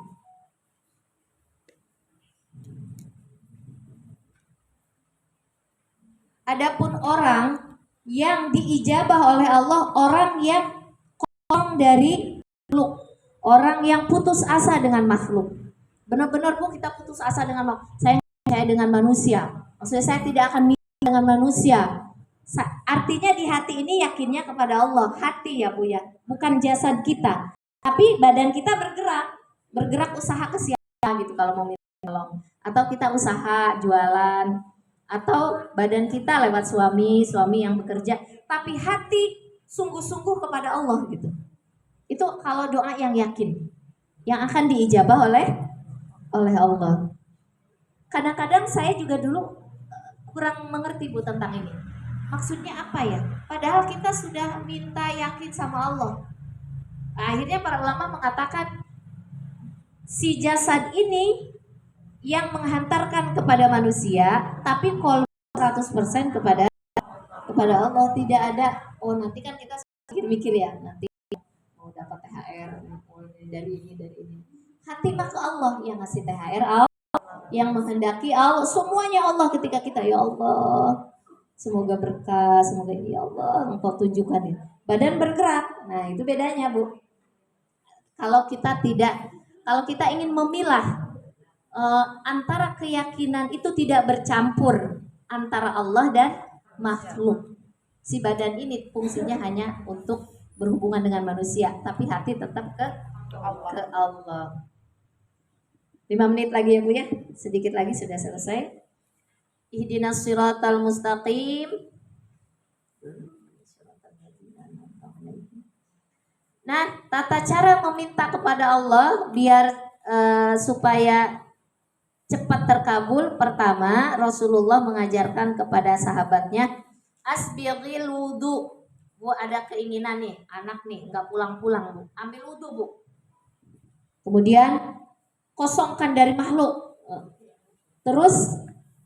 Speaker 1: Adapun orang yang diijabah oleh Allah, orang yang kosong dari makhluk, orang yang putus asa dengan makhluk. Benar-benar bu kita putus asa dengan makhluk. Saya percaya dengan manusia. Maksudnya saya tidak akan mirip dengan manusia. Artinya di hati ini yakinnya kepada Allah. Hati ya bu ya, bukan jasad kita. Tapi badan kita bergerak usaha ke siapa gitu kalau mau minta tolong. Atau kita usaha jualan, atau badan kita lewat suami yang bekerja, tapi hati sungguh-sungguh kepada Allah gitu. Itu kalau doa yang yakin, yang akan diijabah oleh Allah. Kadang-kadang saya juga dulu kurang mengerti bu tentang ini. Maksudnya apa ya? Padahal kita sudah minta yakin sama Allah. Akhirnya para ulama mengatakan si jasad ini yang menghantarkan kepada manusia, tapi kalau 100% kepada Allah. Tidak ada nanti kan kita mikir ya, nanti mau dapat THR dari ini. Hati mah ke Allah yang ngasih THR, Allah yang menghendaki, Allah semuanya Allah. Ketika kita ya Allah semoga berkah, semoga ini ya Allah engkau tunjukkan ya. Badan bergerak, nah itu bedanya bu. Kalau kita ingin memilah antara keyakinan itu tidak bercampur antara Allah dan makhluk. Si badan ini fungsinya hanya untuk berhubungan dengan manusia, tapi hati tetap ke Allah. 5 menit lagi ya bu ya, sedikit lagi sudah selesai. Ihdinas siratal mustaqim. Nah, tata cara meminta kepada Allah biar supaya cepat terkabul. Pertama, Rasulullah mengajarkan kepada sahabatnya asbighil wudu. Bu ada keinginan nih, anak nih nggak pulang-pulang bu, ambil wudu bu. Kemudian kosongkan dari makhluk. Terus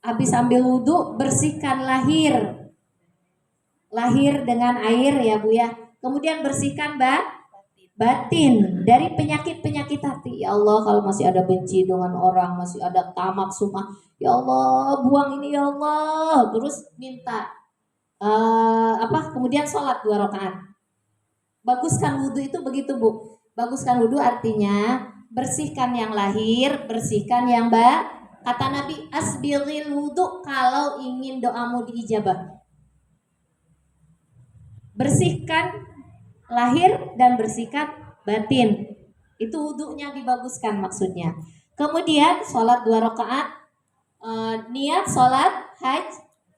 Speaker 1: habis ambil wudu bersihkan lahir dengan air ya bu ya. Kemudian bersihkan batin dari penyakit hati. Ya Allah, kalau masih ada benci dengan orang, masih ada tamak sumah, ya Allah buang ini ya Allah. Terus minta kemudian sholat 2 rakaat. Baguskan wudhu itu begitu bu. Baguskan wudhu artinya bersihkan yang lahir, bersihkan yang kata Nabi asbighil wudhu kalau ingin doamu diijabah. Bersihkan lahir dan bersihkan batin. Itu wudhunya dibaguskan maksudnya. Kemudian sholat 2 rakaat, niat sholat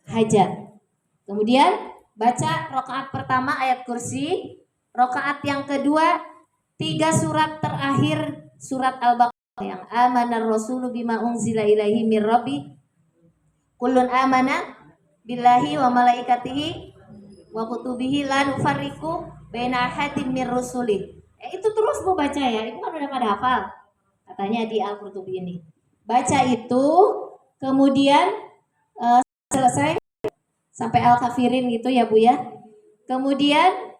Speaker 1: hajat. Kemudian baca rakaat pertama ayat kursi, rakaat yang kedua 3 surat terakhir surat Al-Baqarah yang amanar rasulu bima unzila ilaihi mir rabbi kullun amana billahi wa malaikatihi wa kutubihi la nufarriqu baina ahadin mir rusuli. Itu terus bu baca ya, itu kan udah pada hafal katanya di Al-Qurtubi ini. Baca itu kemudian selesai sampai Al-Kafirin gitu ya bu ya. Kemudian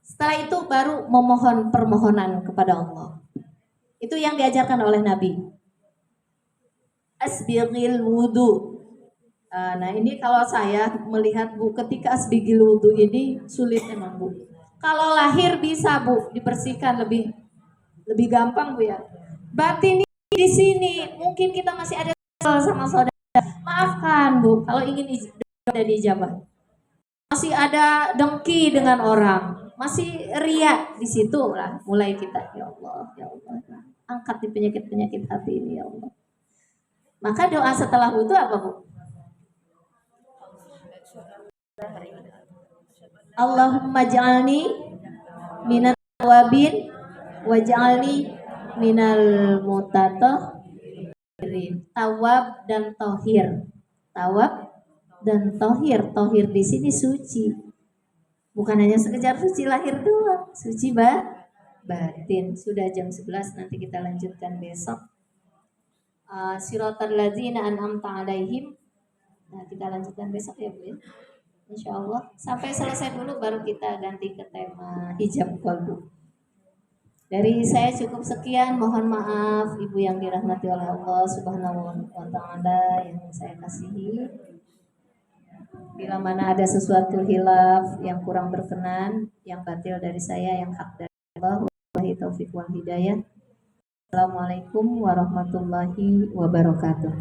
Speaker 1: setelah itu baru memohon permohonan kepada Allah. Itu yang diajarkan oleh Nabi. Asbighil wudu. Nah ini kalau saya melihat bu, ketika asbighil wudu ini sulit memang bu. Kalau lahir bisa bu dibersihkan lebih gampang bu ya. Batin di sini mungkin kita masih ada sama saudara. Maafkan bu kalau ingin dijabah. Masih ada dengki dengan orang, masih riya, di situ lah mulai kita ya Allah angkat di penyakit hati ini ya Allah. Maka doa setelah wudu apa bu? Allahumma ja'alni minat tawabin waj'alni minal mutatahhirin. Tawab dan tohir. Tawab dan tohir. Tohir di sini suci. Bukan hanya sekedar suci lahir doang, suci batin. Sudah jam 11, nanti kita lanjutkan besok. Siratal ladzina an'amta alaihim. Nah, kita lanjutkan besok ya, Bu. Insya Allah. Sampai selesai dulu baru kita ganti ke tema hijab qalbu. Dari saya cukup sekian. Mohon maaf Ibu yang dirahmati oleh Allah Subhanahu wa taala yang saya kasihi. Bila mana ada sesuatu hilaf yang kurang berkenan, yang batil dari saya, yang hak dari Allah, wabillahi taufiq wal hidayah. Assalamualaikum warahmatullahi wabarakatuh.